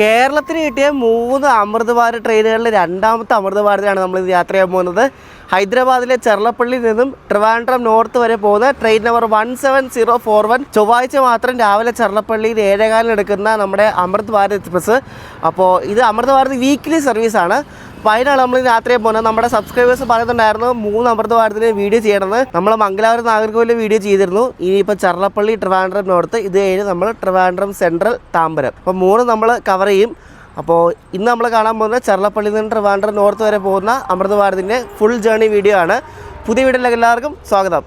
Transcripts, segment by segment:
കേരളത്തിന് കിട്ടിയ 3 അമൃത് ഭാരത് ട്രെയിനുകളിൽ രണ്ടാമത്തെ അമൃത് ഭാരതിലാണ് നമ്മൾ യാത്ര ചെയ്യാൻ പോകുന്നത്. ഹൈദരാബാദിലെ ചെർളപ്പള്ളിയിൽ നിന്നും ട്രിവാൻഡ്രം നോർത്ത് വരെ പോകുന്ന ട്രെയിൻ നമ്പർ 17041 ചൊവ്വാഴ്ച മാത്രം രാവിലെ ചെർളപ്പള്ളിയിൽ 7:15 എടുക്കുന്ന നമ്മുടെ അമൃത് ഭാരത് എക്സ്പ്രസ്. അപ്പോൾ ഇത് അമൃത് ഭാരത് വീക്ക്ലി സർവീസാണ്. അപ്പോൾ അതിനാണ് നമ്മൾ യാത്ര ചെയ്യാൻ പോകുന്നത്. നമ്മുടെ സബ്സ്ക്രൈബേഴ്സ് പറയുന്നുണ്ടായിരുന്നു 3 അമൃത് ഭാരതിന് വീഡിയോ ചെയ്യണമെന്ന്. നമ്മൾ മംഗലാപുരം നാഗർകോവിലിൽ വീഡിയോ ചെയ്തിരുന്നു. ഇനിയിപ്പോൾ ചെർളപ്പള്ളി ട്രിവാൻഡ്രം നോർത്ത്, ഇത് കഴിഞ്ഞ് നമ്മൾ ട്രിവാൻഡ്രം സെൻട്രൽ താമ്പരം. അപ്പോൾ 3 നമ്മൾ കവർ ചെയ്യും. അപ്പോൾ ഇന്ന് നമ്മൾ കാണാൻ പോകുന്നത് ചെർളപ്പള്ളിയിൽ നിന്ന് ട്രിവാൻഡ്രം നോർത്ത് വരെ പോകുന്ന അമൃത് ഭാരതിൻ്റെ ഫുൾ ജേർണി വീഡിയോ ആണ്. പുതിയ വീഡിയോയിലേക്ക് എല്ലാവർക്കും സ്വാഗതം.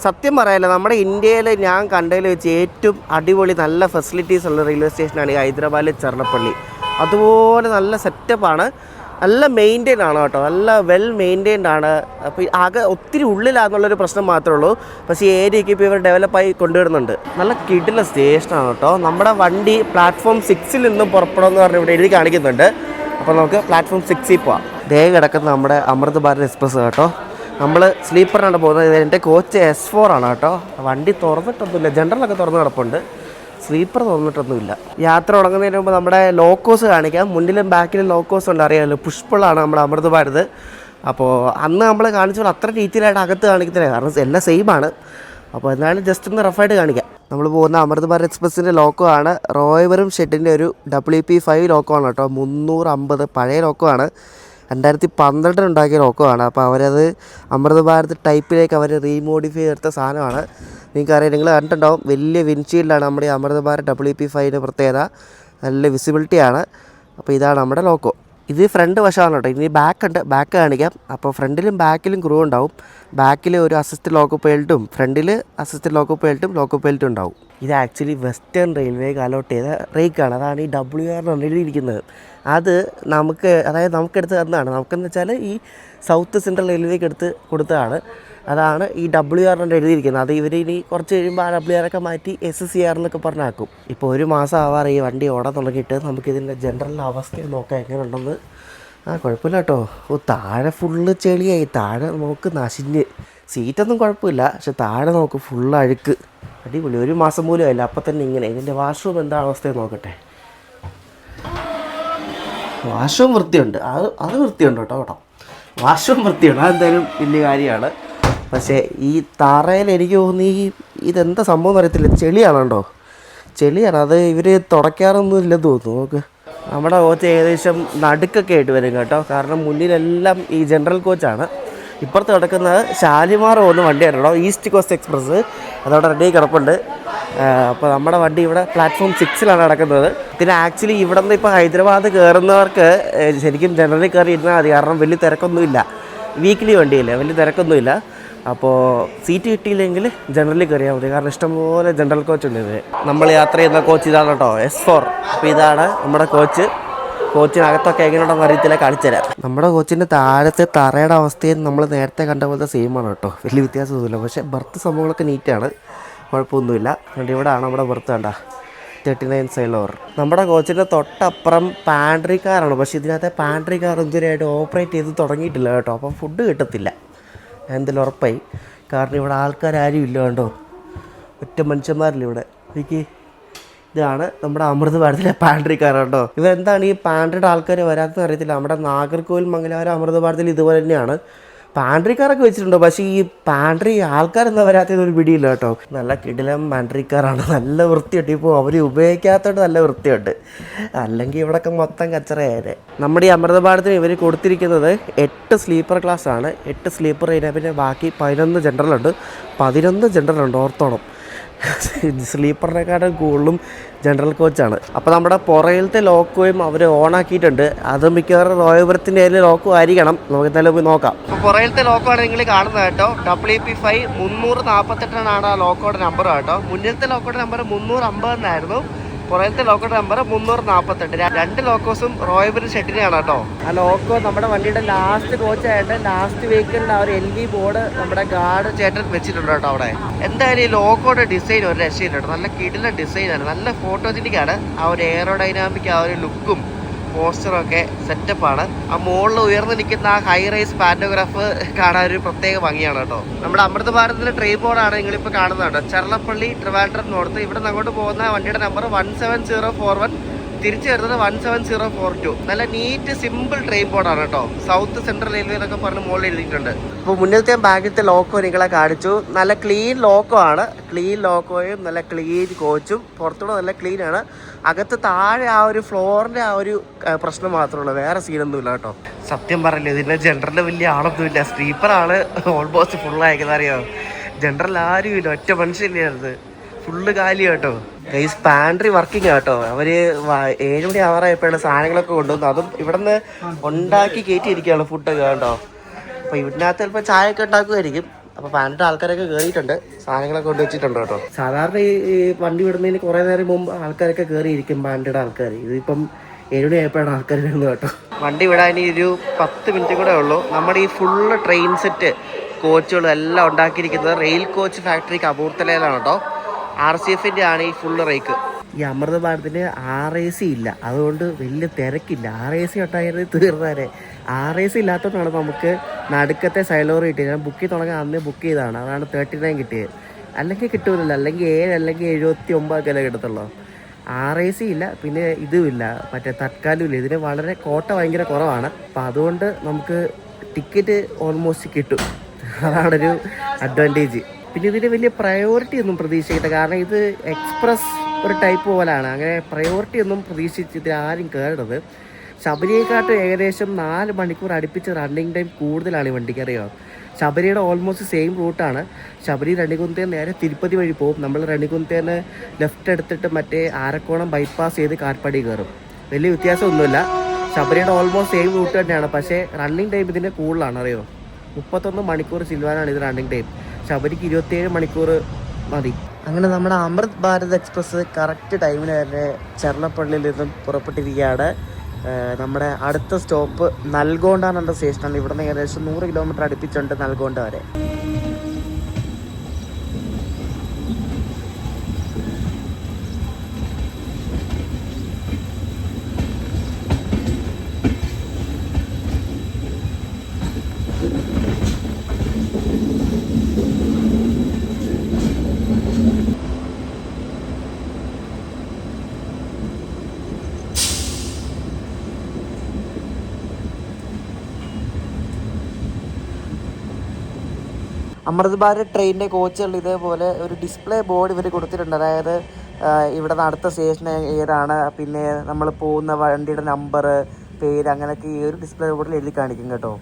സത്യം പറയാമല്ലോ, നമ്മുടെ ഇന്ത്യയിൽ ഞാൻ കണ്ടതിൽ വെച്ച് ഏറ്റവും അടിപൊളി നല്ല ഫെസിലിറ്റീസ് ഉള്ള റെയിൽവേ സ്റ്റേഷനാണ് ഈ ഹൈദരാബാദിലെ ചെർളപ്പള്ളി. അതുപോലെ നല്ല സെറ്റപ്പാണ്, നല്ല മെയിൻറ്റെയിൻ ആണ് കേട്ടോ, നല്ല വെൽ മെയിൻറ്റെയിൻഡ് ആണ്. അപ്പോൾ ആകെ ഒത്തിരി ഉള്ളിലാണെന്നുള്ളൊരു പ്രശ്നം മാത്രമേ ഉള്ളൂ. പക്ഷേ ഈ ഏരിയയ്ക്ക് ഇപ്പോൾ ഇവർ ഡെവലപ്പായി കൊണ്ടുവരുന്നുണ്ട്. നല്ല കിടില സ്റ്റേഷനാണ് കേട്ടോ. നമ്മുടെ വണ്ടി പ്ലാറ്റ്ഫോം 6 നിന്നും പുറപ്പെടുമെന്ന് പറഞ്ഞ് ഇവിടെ എഴുതി കാണിക്കുന്നുണ്ട്. അപ്പോൾ നമുക്ക് പ്ലാറ്റ്ഫോം 6 പോവാം. ദേ കിടക്കുന്ന നമ്മുടെ അമൃത് ഭാരത് എക്സ്പ്രസ് കേട്ടോ. നമ്മൾ സ്ലീപ്പറിനാണ് പോകുന്നത്. എൻ്റെ കോച്ച് S4 ആണ് കേട്ടോ. വണ്ടി തുറന്നിട്ടൊന്നുമില്ല, ജനറലൊക്കെ തുറന്ന് കിടപ്പുണ്ട്, സ്ലീപ്പർ തുറന്നിട്ടൊന്നുമില്ല. യാത്ര തുടങ്ങുന്നതിന് മുമ്പ് നമ്മുടെ ലോക്കോസ് കാണിക്കാം. മുന്നിലും ബാക്കിലും ലോക്കോസ് ഉണ്ട്, അറിയാമല്ലോ. പുഷ്പളാണ് നമ്മുടെ അമൃത് ഭാരത്. അപ്പോൾ അന്ന് നമ്മൾ കാണിച്ചപ്പോൾ അത്ര ഡീറ്റെയിലായിട്ട് അകത്ത് കാണിക്കുന്നില്ല, കാരണം എല്ലാം സെയിമാണ്. അപ്പോൾ എന്നാലും ജസ്റ്റ് ഒന്ന് റഫായിട്ട് കാണിക്കാം. നമ്മൾ പോകുന്ന അമൃത് ഭാരത് എക്സ്പ്രസിൻ്റെ ലോക്കോ ആണ് റോയവരം ഷെഡിൻ്റെ ഒരു WP5 ലോക്കോ ആണ് കേട്ടോ. 350 പഴയ ലോക്കോ ആണ്, 2012 ഉണ്ടാക്കിയ ലോക്കോ ആണ്. അപ്പോൾ അവരത് അമൃത് ഭാരത് ടൈപ്പിലേക്ക് അവർ റീമോഡിഫൈ ചെയ്തെടുത്ത സാധനമാണ്. നിങ്ങൾക്കറിയാം, നിങ്ങൾ കണ്ടിട്ടുണ്ടാവും, വലിയ വിൻഷീൽഡാണ് നമ്മുടെ ഈ അമൃത് ഭാരത് WP5ൻ്റെ പ്രത്യേകത. നല്ല വിസിബിലിറ്റിയാണ്. അപ്പോൾ ഇതാണ് നമ്മുടെ ലോക്കോ. ഇത് ഫ്രണ്ട് വശമാണ് കേട്ടോ. ഇനി ബാക്ക് ഉണ്ട്, ബാക്ക് കാണിക്കാം. അപ്പോൾ ഫ്രണ്ടിലും ബാക്കിലും ക്രൂ ഉണ്ടാവും. ബാക്കിൽ ഒരു അസിസ്റ്റ് ലോക്കോ പൈലറ്റും ഫ്രണ്ടിൽ അസിസ്റ്റ് ലോക്കോ പൈലറ്റും ഉണ്ടാവും. ഇത് ആക്ച്വലി വെസ്റ്റേൺ റെയിൽവേക്ക് അലോട്ട് ചെയ്ത റേക്കാണ്. അതാണ് ഈ WR എഴുതിയിരിക്കുന്നത്. അത് നമുക്കെടുത്ത് തന്നതാണ്. നമുക്കെന്ന് വെച്ചാൽ ഈ സൗത്ത് സെൻട്രൽ റെയിൽവേക്ക് എടുത്ത് കൊടുത്തതാണ്. അതാണ് ഈ WR എഴുതിയിരിക്കുന്നത്. അത് ഇവർ ഇനി കുറച്ച് കഴിയുമ്പോൾ ആ WR ഒക്കെ മാറ്റി SCR എന്നൊക്കെ പറഞ്ഞാക്കും. ഇപ്പോൾ 1 മാസം ആവാറ് ഈ വണ്ടി ഓടാൻ തുടങ്ങിയിട്ട്. നമുക്കിതിൻ്റെ ജനറൽ അവസ്ഥ നോക്കാം എങ്ങനെയുണ്ടെന്ന്. കുഴപ്പമില്ല കേട്ടോ. താഴെ ഫുള്ള് ചെളിയായി. താഴെ നോക്ക് നശിഞ്ഞ്. സീറ്റൊന്നും കുഴപ്പമില്ല, പക്ഷെ താഴെ നോക്ക് ഫുള്ള് അഴുക്ക്. അടിപൊളി. 1 മാസം പോലും ആയില്ല, അപ്പം തന്നെ ഇങ്ങനെ. ഇതിൻ്റെ വാഷ്റൂം എന്താ അവസ്ഥ നോക്കട്ടെ. വാഷ്റൂം വൃത്തിയുണ്ട്, അത് വൃത്തിയുണ്ട് കേട്ടോ. വാഷ്റൂം വൃത്തിയുണ്ട്, അതെന്തായാലും വലിയ കാര്യമാണ്. പക്ഷേ ഈ തറയിൽ എനിക്ക് തോന്നി ഇതെന്താ സംഭവം അറിയത്തില്ല, ചെളിയാണ് കേട്ടോ, ചെളിയാണ്. അത് ഇവർ തുടയ്ക്കാറൊന്നും ഇല്ലെന്ന് തോന്നുന്നു. നോക്ക്, നമ്മുടെ കോച്ച് ഏകദേശം നടുക്കൊക്കെ ആയിട്ട് വരും കേട്ടോ. കാരണം മുന്നിലെല്ലാം ഈ ജനറൽ കോച്ചാണ്. ഇപ്പുറത്ത് കിടക്കുന്നത് ഷാലിമാർ പോകുന്ന വണ്ടിയാണ് കേട്ടോ, ഈസ്റ്റ് കോസ്റ്റ് എക്സ്പ്രസ്. അതവിടെ റെഡി കിടപ്പുണ്ട്. അപ്പോൾ നമ്മുടെ വണ്ടി ഇവിടെ പ്ലാറ്റ്ഫോം 6 നടക്കുന്നത്. ഇതിന് ആക്ച്വലി ഇവിടെ നിന്ന് ഇപ്പോൾ ഹൈദരാബാദ് കയറുന്നവർക്ക് ശരിക്കും ജനറലിൽ കയറി ഇരുന്നാൽ മതി, കാരണം വലിയ തിരക്കൊന്നുമില്ല. വീക്കിലി വണ്ടിയില്ല, വലിയ തിരക്കൊന്നുമില്ല. അപ്പോൾ സീറ്റ് കിട്ടിയില്ലെങ്കിൽ ജനറലിൽ കയറിയാൽ മതി, കാരണം ഇഷ്ടംപോലെ ജനറൽ കോച്ച് ഉണ്ട്. ഇത് നമ്മൾ യാത്ര ചെയ്യുന്ന കോച്ച് ഇതാണ് കേട്ടോ, S4. അപ്പോൾ ഇതാണ് നമ്മുടെ കോച്ചിനകത്തൊക്കെ എങ്ങനെയുണ്ടെന്ന് അറിയത്തില്ല, കാണിച്ചുതരാം. നമ്മുടെ കോച്ചിൻ്റെ താഴത്തെ തറയുടെ അവസ്ഥയും നമ്മൾ നേരത്തെ കണ്ട പോലത്തെ സെയിമാണ് കേട്ടോ, വലിയ വ്യത്യാസമൊന്നുമില്ല. പക്ഷേ ബർത്ത് സംഭവങ്ങളൊക്കെ നീറ്റാണ്, കുഴപ്പമൊന്നുമില്ല. അതുകൊണ്ട് ഇവിടെയാണ് നമ്മുടെ ബർത്ത് കണ്ട 39 സൈലോർ. നമ്മുടെ കോച്ചിൻ്റെ തൊട്ടപ്പുറം പാൻട്രി കാറാണ്. പക്ഷേ ഇതിനകത്തെ പാൻട്രി കാർ ഇതുവരെയായിട്ട് ഓപ്പറേറ്റ് ചെയ്ത് തുടങ്ങിയിട്ടില്ല കേട്ടോ. അപ്പം ഫുഡ് കിട്ടത്തില്ല, എന്തെങ്കിലും ഉറപ്പായി. കാരണം ഇവിടെ ആൾക്കാരും ഇല്ല കേട്ടോ, ഒറ്റ മനുഷ്യന്മാരില്ല ഇവിടെ. എനിക്ക് ഇതാണ് നമ്മുടെ അമൃത് ഭാരതിലെ പാൻട്രി കാർ കേട്ടോ. ഇവരെന്താണ് ഈ പാൻട്രിയുടെ ആൾക്കാർ വരാത്തതെന്ന് അറിയത്തില്ല. നമ്മുടെ നാഗർകോവിൽ മംഗലാപുരം അമൃത് ഭാരതിൽ ഇതുപോലെ തന്നെയാണ് പാൻട്രി കാറൊക്കെ വെച്ചിട്ടുണ്ടോ. പക്ഷേ ഈ പാൻട്രി ആൾക്കാരെന്താ വരാത്തതൊരു പിടിയില്ല കേട്ടോ. നല്ല കിടിലം പാൻട്രി കാറാണ്, നല്ല വൃത്തിയുണ്ട്. ഇപ്പോൾ അവർ ഉപയോഗിക്കാത്തതുകൊണ്ട് നല്ല വൃത്തിയുണ്ട്, അല്ലെങ്കിൽ ഇവിടെയൊക്കെ മൊത്തം കച്ചറയായത്. നമ്മുടെ ഈ അമൃത് ഭാരതിന് ഇവർ കൊടുത്തിരിക്കുന്നത് 8 സ്ലീപ്പർ ക്ലാസ് ആണ്. 8 സ്ലീപ്പർ കഴിഞ്ഞാൽ പിന്നെ ബാക്കി 11 ജനറലുണ്ട്. 11 ജനറലുണ്ട്, ഓർത്തോണം. സ്ലീപ്പറിനെക്കാളും കൂടുതലും ജനറൽ കോച്ചാണ്. അപ്പോൾ നമ്മുടെ പുറയിലത്തെ ലോക്കോയും അവർ ഓണാക്കിയിട്ടുണ്ട്. അത് മിക്കവാറും റോയപുരത്തിൻ്റെ അതിൽ ലോക്കോ ആയിരിക്കണം. നമുക്ക് എന്തായാലും പോയി നോക്കാം. അപ്പോൾ പുറയിലത്തെ ലോക്കോ ആണ് നിങ്ങൾ കാണുന്നത് കേട്ടോ. WP5 348 ആ ലോക്കോയുടെ നമ്പർ കേട്ടോ. മുന്നിലത്തെ ലോക്കോയുടെ നമ്പർ 350 എന്നായിരുന്നു. പുറത്തെ ലോക്കോയുടെ നമ്പർ 348. 2 ലോക്കോസും റോയപുരം ഷെഡിനെയാണ് കേട്ടോ. ആ ലോക്കോ നമ്മുടെ വണ്ടിയുടെ ലാസ്റ്റ് കോച്ചായിട്ട് ലാസ്റ്റ് വെഹിക്കിളിൻ്റെ ആ ഒരു LV ബോർഡ് നമ്മുടെ ഗാർഡ് ചേട്ടൻ വെച്ചിട്ടുണ്ട് കേട്ടോ അവിടെ. എന്തായാലും ഈ ലോക്കോയുടെ ഡിസൈൻ ഒരു രക്ഷയില്ല കേട്ടോ, നല്ല കിടിലൻ ഡിസൈനാണ്, നല്ല ഫോട്ടോജനിക്കാണ്. ആ ഒരു എയറോഡൈനാമിക് ആ ഒരു ലുക്കും പോസ്റ്ററൊക്കെ സെറ്റപ്പാണ്. ആ മുകളിൽ ഉയർന്നു നിൽക്കുന്ന ആ ഹൈ റൈസ് പാൻറ്റോഗ്രാഫ് കാണാൻ ഒരു പ്രത്യേക ഭംഗിയാണ് കേട്ടോ. നമ്മുടെ അമൃത് ഭാരതിൻ്റെ ട്രെയിൻ ബോർഡാണ് നിങ്ങളിപ്പോൾ കാണുന്നത് കേട്ടോ. ചെർളപ്പള്ളി ട്രിവാൻഡ്രം നോർത്ത്. ഇവിടെ നിന്ന് അങ്ങോട്ട് പോകുന്ന വണ്ടിയുടെ നമ്പർ 17041, തിരിച്ചു വരുന്നത് 17042. നല്ല നീറ്റ് സിമ്പിൾ ട്രെയിൻ ബോർഡാണ് കേട്ടോ. സൗത്ത് സെൻട്രൽ റെയിൽവേ എന്നൊക്കെ പറഞ്ഞ് മുകളിൽ എഴുതിയിട്ടുണ്ട്. ഇപ്പോൾ മുന്നിലത്തെ ബാഗിലത്തെ ലോക്കോ നിങ്ങളെ കാണിച്ചു. നല്ല ക്ലീൻ ലോക്കോ ആണ്. ക്ലീൻ ലോക്കോയും നല്ല ക്ലീൻ കോച്ചും. പുറത്തൂടെ നല്ല ക്ലീനാണ്. അകത്ത് താഴെ ആ ഒരു ഫ്ലോറിൻ്റെ ആ ഒരു പ്രശ്നം മാത്രമേ ഉള്ളൂ, വേറെ സീനൊന്നുമില്ല കേട്ടോ. സത്യം പറയില്ല, ഇതിൻ്റെ ജനറലിൽ വലിയ ആളൊന്നുമില്ല. സ്ലീപ്പറാണ് ഓൾമോസ്റ്റ് ഫുള്ളായിരിക്കുന്നത്. അറിയാമോ, ജനറൽ ആരും ഇല്ല, ഒറ്റ മനുഷ്യനെയായിരുന്നു. ഫുള്ള് കാലി കേട്ടോ. ഗൈസ് പാൻട്രി വർക്കിംഗ് കേട്ടോ. അവർ 7 മണി ആവാറായപ്പോഴാണ് സാധനങ്ങളൊക്കെ കൊണ്ടുവന്നത്. അതും ഇവിടെ നിന്ന് ഉണ്ടാക്കി കയറ്റിയിരിക്കുകയാണ് ഫുഡൊക്കെ കേട്ടോ. അപ്പോൾ ഇതിനകത്ത് ചിലപ്പോൾ ചായയൊക്കെ ഉണ്ടാക്കുമായിരിക്കും. അപ്പോൾ പാൻട്രി ആൾക്കാരൊക്കെ കയറിയിട്ടുണ്ട്, സാധനങ്ങളൊക്കെ കൊണ്ടുവച്ചിട്ടുണ്ട് കേട്ടോ. സാധാരണ ഈ വണ്ടി വിടുന്നതിന് കുറേ നേരം മുമ്പ് ആൾക്കാരൊക്കെ കയറിയിരിക്കും, പാൻട്രിയുടെ ആൾക്കാർ. ഇതിപ്പം 7 മണി ആയപ്പോഴാണ് ആൾക്കാർ വരുന്നത് കേട്ടോ. വണ്ടി വിടാൻ ഒരു 10 മിനിറ്റ് കൂടെ ഉള്ളൂ. നമ്മുടെ ഈ ഫുള്ള് ട്രെയിൻ സെറ്റ് കോച്ചുകളും എല്ലാം ഉണ്ടാക്കിയിരിക്കുന്നത് റെയിൽ കോച്ച് ഫാക്ടറി കപൂർത്തലയിലാണ് കേട്ടോ. RCFൻ്റെ ആണ് ഈ ഫുള്ള് റേക്ക്. ഈ അമൃത് ഭാരതിന് RAC ഇല്ല, അതുകൊണ്ട് വലിയ തിരക്കില്ല. RAC ഒട്ടായത് തീർന്നാരെ. RAC ഇല്ലാത്തതുകൊണ്ടാണ് നമുക്ക് നടുക്കത്തെ സൈലോറി കിട്ടിയത്. ഞാൻ ബുക്ക് ചെയ്ത് തുടങ്ങാൻ അന്നേ ബുക്ക് ചെയ്തതാണ്, അതാണ് 39 കിട്ടിയത്. അല്ലെങ്കിൽ കിട്ടൂലല്ലോ, അല്ലെങ്കിൽ 7 അല്ലെങ്കിൽ 79 കിട്ടത്തുള്ളൂ. RAC ഇല്ല, പിന്നെ ഇതുമില്ല, മറ്റേ തത്കാലും ഇല്ല. ഇതിന് വളരെ കോട്ട ഭയങ്കര കുറവാണ്. അപ്പം അതുകൊണ്ട് നമുക്ക് ടിക്കറ്റ് ഓൾമോസ്റ്റ് കിട്ടും, അതാണൊരു അഡ്വാൻറ്റേജ്. പിന്നെ ഇതിന് വലിയ പ്രയോറിറ്റി ഒന്നും പ്രതീക്ഷിക്കട്ടെ, കാരണം ഇത് എക്സ്പ്രസ് ഒരു ടൈപ്പ് പോലെയാണ്. അങ്ങനെ പ്രയോറിറ്റി ഒന്നും പ്രതീക്ഷിച്ചിട്ട് ആരും കയറരുത്. ശബരിയെക്കാട്ടും ഏകദേശം 4 മണിക്കൂർ അടുപ്പിച്ച് റണ്ണിങ് ടൈം കൂടുതലാണ് ഈ വണ്ടിക്ക്. അറിയാമോ, ശബരിയുടെ ഓൾമോസ്റ്റ് സെയിം റൂട്ടാണ്. ശബരി രണികുന്തേന്ന് നേരെ തിരുപ്പതി വഴി പോകും. നമ്മൾ രണികുന്തേന്ന് ലെഫ്റ്റ് എടുത്തിട്ട് മറ്റേ ആരക്കോണം ബൈപ്പാസ് ചെയ്ത് കാട്ട്പാടി കയറും. വലിയ വ്യത്യാസമൊന്നുമില്ല. ശബരിയുടെ ഓൾമോസ്റ്റ് സെയിം റൂട്ട് തന്നെയാണ്. പക്ഷേ റണ്ണിങ് ടൈം ഇതിൻ്റെ കൂടുതലാണ്. അറിയോ, 31 മണിക്കൂർ ചില്ലുവാനാണ് ഇത് റണ്ണിങ് ടൈം. ശബരിക്ക് 27 മണിക്കൂർ മതി. അങ്ങനെ നമ്മുടെ അമൃത് ഭാരത് എക്സ്പ്രസ് കറക്റ്റ് ടൈമിന് തന്നെ ചെർളപ്പള്ളിയിൽ നിന്നും പുറപ്പെട്ടിരിക്കുകയാണ്. നമ്മുടെ അടുത്ത സ്റ്റോപ്പ് നൽഗോണ്ടാണ് എൻ്റെ സ്റ്റേഷനാണ്. ഇവിടെ നിന്ന് ഏകദേശം 100 കിലോമീറ്റർ അടുപ്പിച്ചുണ്ട് നൽഗോണ്ട വരെ. അമൃത് ഭാരത് ട്രെയിനിൻ്റെ കോച്ചുകളിൽ ഇതേപോലെ ഒരു ഡിസ്പ്ലേ ബോർഡ് ഇവർ കൊടുത്തിട്ടുണ്ട്. അതായത് ഇവിടെ നിന്ന് അടുത്ത സ്റ്റേഷൻ ഏതാണ്, പിന്നെ നമ്മൾ പോകുന്ന വണ്ടിയുടെ നമ്പർ, പേര്, അങ്ങനെയൊക്കെ ഈ ഒരു ഡിസ്പ്ലേ ബോർഡിൽ എഴുതി കാണിക്കും കേട്ടോ.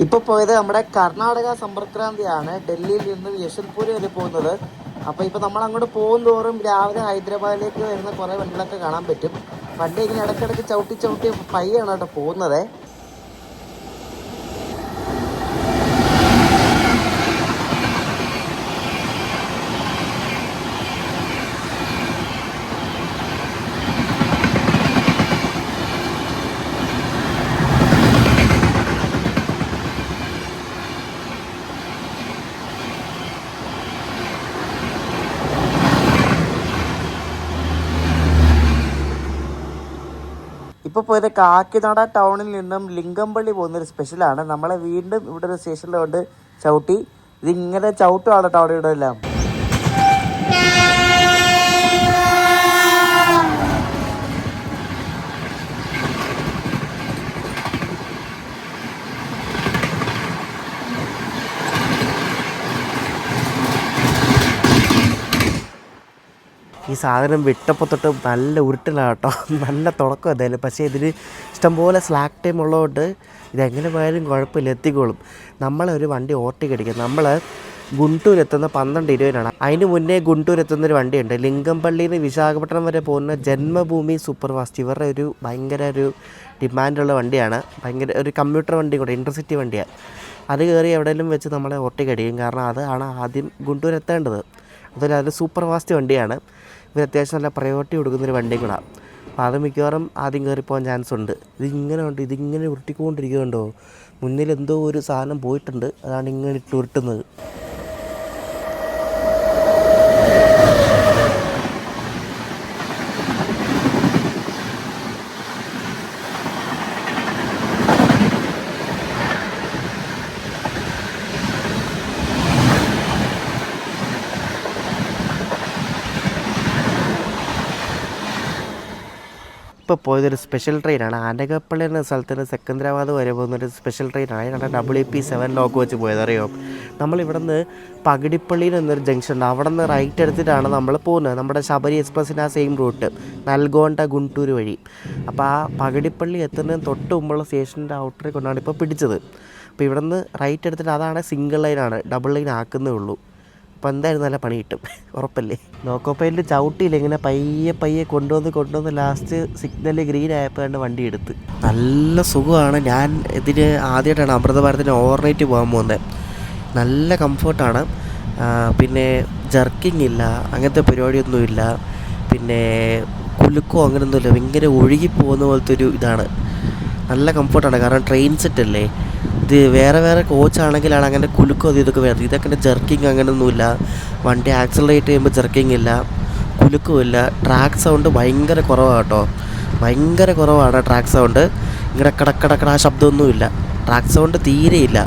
ഇപ്പോൾ പോയത് നമ്മുടെ കർണാടക സമ്പർക്രാന്തിയാണ്, ഡൽഹിയിൽ നിന്ന് യശ്വന്ത്പൂർ വരെ പോകുന്നത്. അപ്പോൾ ഇപ്പോൾ നമ്മൾ അങ്ങോട്ട് പോകും തോറും രാവിലെ ഹൈദരാബാദിലേക്ക് വരുന്ന കുറേ വണ്ടികളൊക്കെ കാണാൻ പറ്റും. വണ്ടി ഇങ്ങനെ ഇടയ്ക്കിടയ്ക്ക് ചവിട്ടി പയ്യാണ് കേട്ടോ പോകുന്നത്. ഇപ്പോൾ പോയത് കാക്കിനാട ടൗണിൽ നിന്നും ലിംഗംപള്ളി പോകുന്നൊരു സ്പെഷ്യലാണ്. നമ്മളെ വീണ്ടും ഇവിടെ ഒരു സ്റ്റേഷനിലോട്ട് ചവിട്ടി. ഇതിങ്ങനെ ചവിട്ടുമാണ് കേട്ടോ അവിടെ ഇവിടെ എല്ലാം. ഈ സാധനം വിട്ടപ്പോൾ തൊട്ട് നല്ല ഉരുട്ടിലാണ് കേട്ടോ. നല്ല തുടക്കം എന്തായാലും. പക്ഷേ ഇതിന് ഇഷ്ടംപോലെ സ്ലാക്ക് ടൈം ഉള്ളതുകൊണ്ട് ഇതെങ്ങനെ പോയാലും കുഴപ്പമില്ല, എത്തിക്കോളും. നമ്മളൊരു വണ്ടി ഓവർടേക്ക് നമ്മൾ ഗുണ്ടൂർ എത്തുന്ന 12:20 അതിന് മുന്നേ ഗുണ്ടൂർ എത്തുന്നൊരു വണ്ടിയുണ്ട്. ലിംഗംപള്ളിയിൽ നിന്ന് വിശാഖപട്ടണം വരെ പോകുന്ന ജന്മഭൂമി സൂപ്പർ ഫാസ്റ്റ്. ഇവരുടെ ഒരു ഭയങ്കര ഒരു ഡിമാൻഡുള്ള വണ്ടിയാണ്. ഭയങ്കര ഒരു കമ്മ്യൂട്ടർ വണ്ടി കൂടെ, ഇൻ്റർസിറ്റി വണ്ടിയാണ്. അത് കയറി എവിടെയെങ്കിലും വെച്ച് നമ്മളെ ഓവർടേക്ക് അടിക്കും. കാരണം അതാണ് ആദ്യം ഗുണ്ടൂർ എത്തേണ്ടത്. അതുപോലെ അതിൽ സൂപ്പർ ഫാസ്റ്റ് വണ്ടിയാണ്. ഇവർ അത്യാവശ്യം നല്ല പ്രയോറിറ്റി കൊടുക്കുന്നൊരു വണ്ടിയും കൂടാ. അപ്പോൾ അത് മിക്കവാറും ആദ്യം കയറിപ്പോകാൻ ചാൻസ് ഉണ്ട്. ഇതിങ്ങനെ ഉണ്ട്, ഇതിങ്ങനെ ഉരുട്ടിക്കൊണ്ടിരിക്കുന്നുണ്ടോ, മുന്നിൽ എന്തോ ഒരു സാധനം പോയിട്ടുണ്ട്, അതാണ് ഇങ്ങനെ ഇട്ട് ഉരുട്ടുന്നത്. ഇപ്പോൾ പോയതൊരു സ്പെഷ്യൽ ട്രെയിനാണ്. ആനകപ്പള്ളി എന്ന സ്ഥലത്ത് നിന്ന് സെക്കന്ദരാബാദ് വരെ പോകുന്നൊരു സ്പെഷ്യൽ ട്രെയിനാണ്. ഞങ്ങളുടെ WP7 ലോക്ക് വെച്ച് പോയത്, അറിയോ. നമ്മളിവിടെ നിന്ന് പകിടിപ്പള്ളിയിൽ നിന്നൊരു ജംഗ്ഷൻ ഉണ്ട്, അവിടെ നിന്ന് റൈറ്റ് എടുത്തിട്ടാണ് നമ്മൾ പോകുന്നത്. നമ്മുടെ ശബരി എക്സ്പ്രസ്സിൻ്റെ ആ സെയിം റൂട്ട്, നൽഗോണ്ട ഗുണ്ടൂർ വഴി. അപ്പോൾ ആ പകിടിപ്പള്ളി എത്തുന്നതിന് തൊട്ട് മുമ്പുള്ള സ്റ്റേഷൻ്റെ ഔട്ടറിൽ കൊണ്ടാണ് ഇപ്പോൾ പിടിച്ചത്. അപ്പോൾ ഇവിടെ നിന്ന് റൈറ്റ് എടുത്തിട്ട് അതാണ് സിംഗിൾ ലൈനാണ്, ഡബിൾ ലൈൻ ആക്കുന്നേ ഉള്ളൂ. അപ്പോൾ എന്തായാലും നല്ല പണി കിട്ടും, ഉറപ്പല്ലേ. ലോക്കോ പൈലറ്റ് ചവിട്ടിയില്ല, ഇങ്ങനെ പയ്യെ കൊണ്ടുവന്ന് ലാസ്റ്റ് സിഗ്നൽ ഗ്രീൻ ആയപ്പോൾ രണ്ട് വണ്ടി എടുത്ത്. നല്ല സുഖമാണ്. ഞാൻ ഇതിന് ആദ്യമായിട്ടാണ് അമൃത ഭാരതിന് ഓവർനൈറ്റ് പോകാൻ പോകുന്നത്. നല്ല കംഫർട്ടാണ്. പിന്നെ ജർക്കിങ് ഇല്ല, അങ്ങനത്തെ പരിപാടിയൊന്നുമില്ല. പിന്നെ കുലുക്കോ അങ്ങനെയൊന്നുമില്ല, ഭയങ്കര ഒഴുകിപ്പോകുന്ന പോലത്തെ ഒരു ഇതാണ്. നല്ല കംഫർട്ടാണ്, കാരണം ട്രെയിൻ സെറ്റല്ലേ. ഇത് വേറെ കോച്ചാണെങ്കിലാണ് അങ്ങനെ കുലുക്കോ ഇതൊക്കെ വരുന്നത്. ഇതൊക്കെ ജർക്കിങ് അങ്ങനെയൊന്നുമില്ല. വണ്ടി ആക്സിലറേറ്റ് ചെയ്യുമ്പോൾ ജർക്കിങ് ഇല്ല, കുലുക്കുമില്ല. ട്രാക്ക് സൗണ്ട് ഭയങ്കര കുറവാണ് കേട്ടോ, ഭയങ്കര കുറവാണ് ട്രാക്ക് സൗണ്ട്. ഇങ്ങനെ കടക്കടക്കട ആ ശബ്ദമൊന്നുമില്ല, ട്രാക്ക് സൗണ്ട് തീരെയില്ല.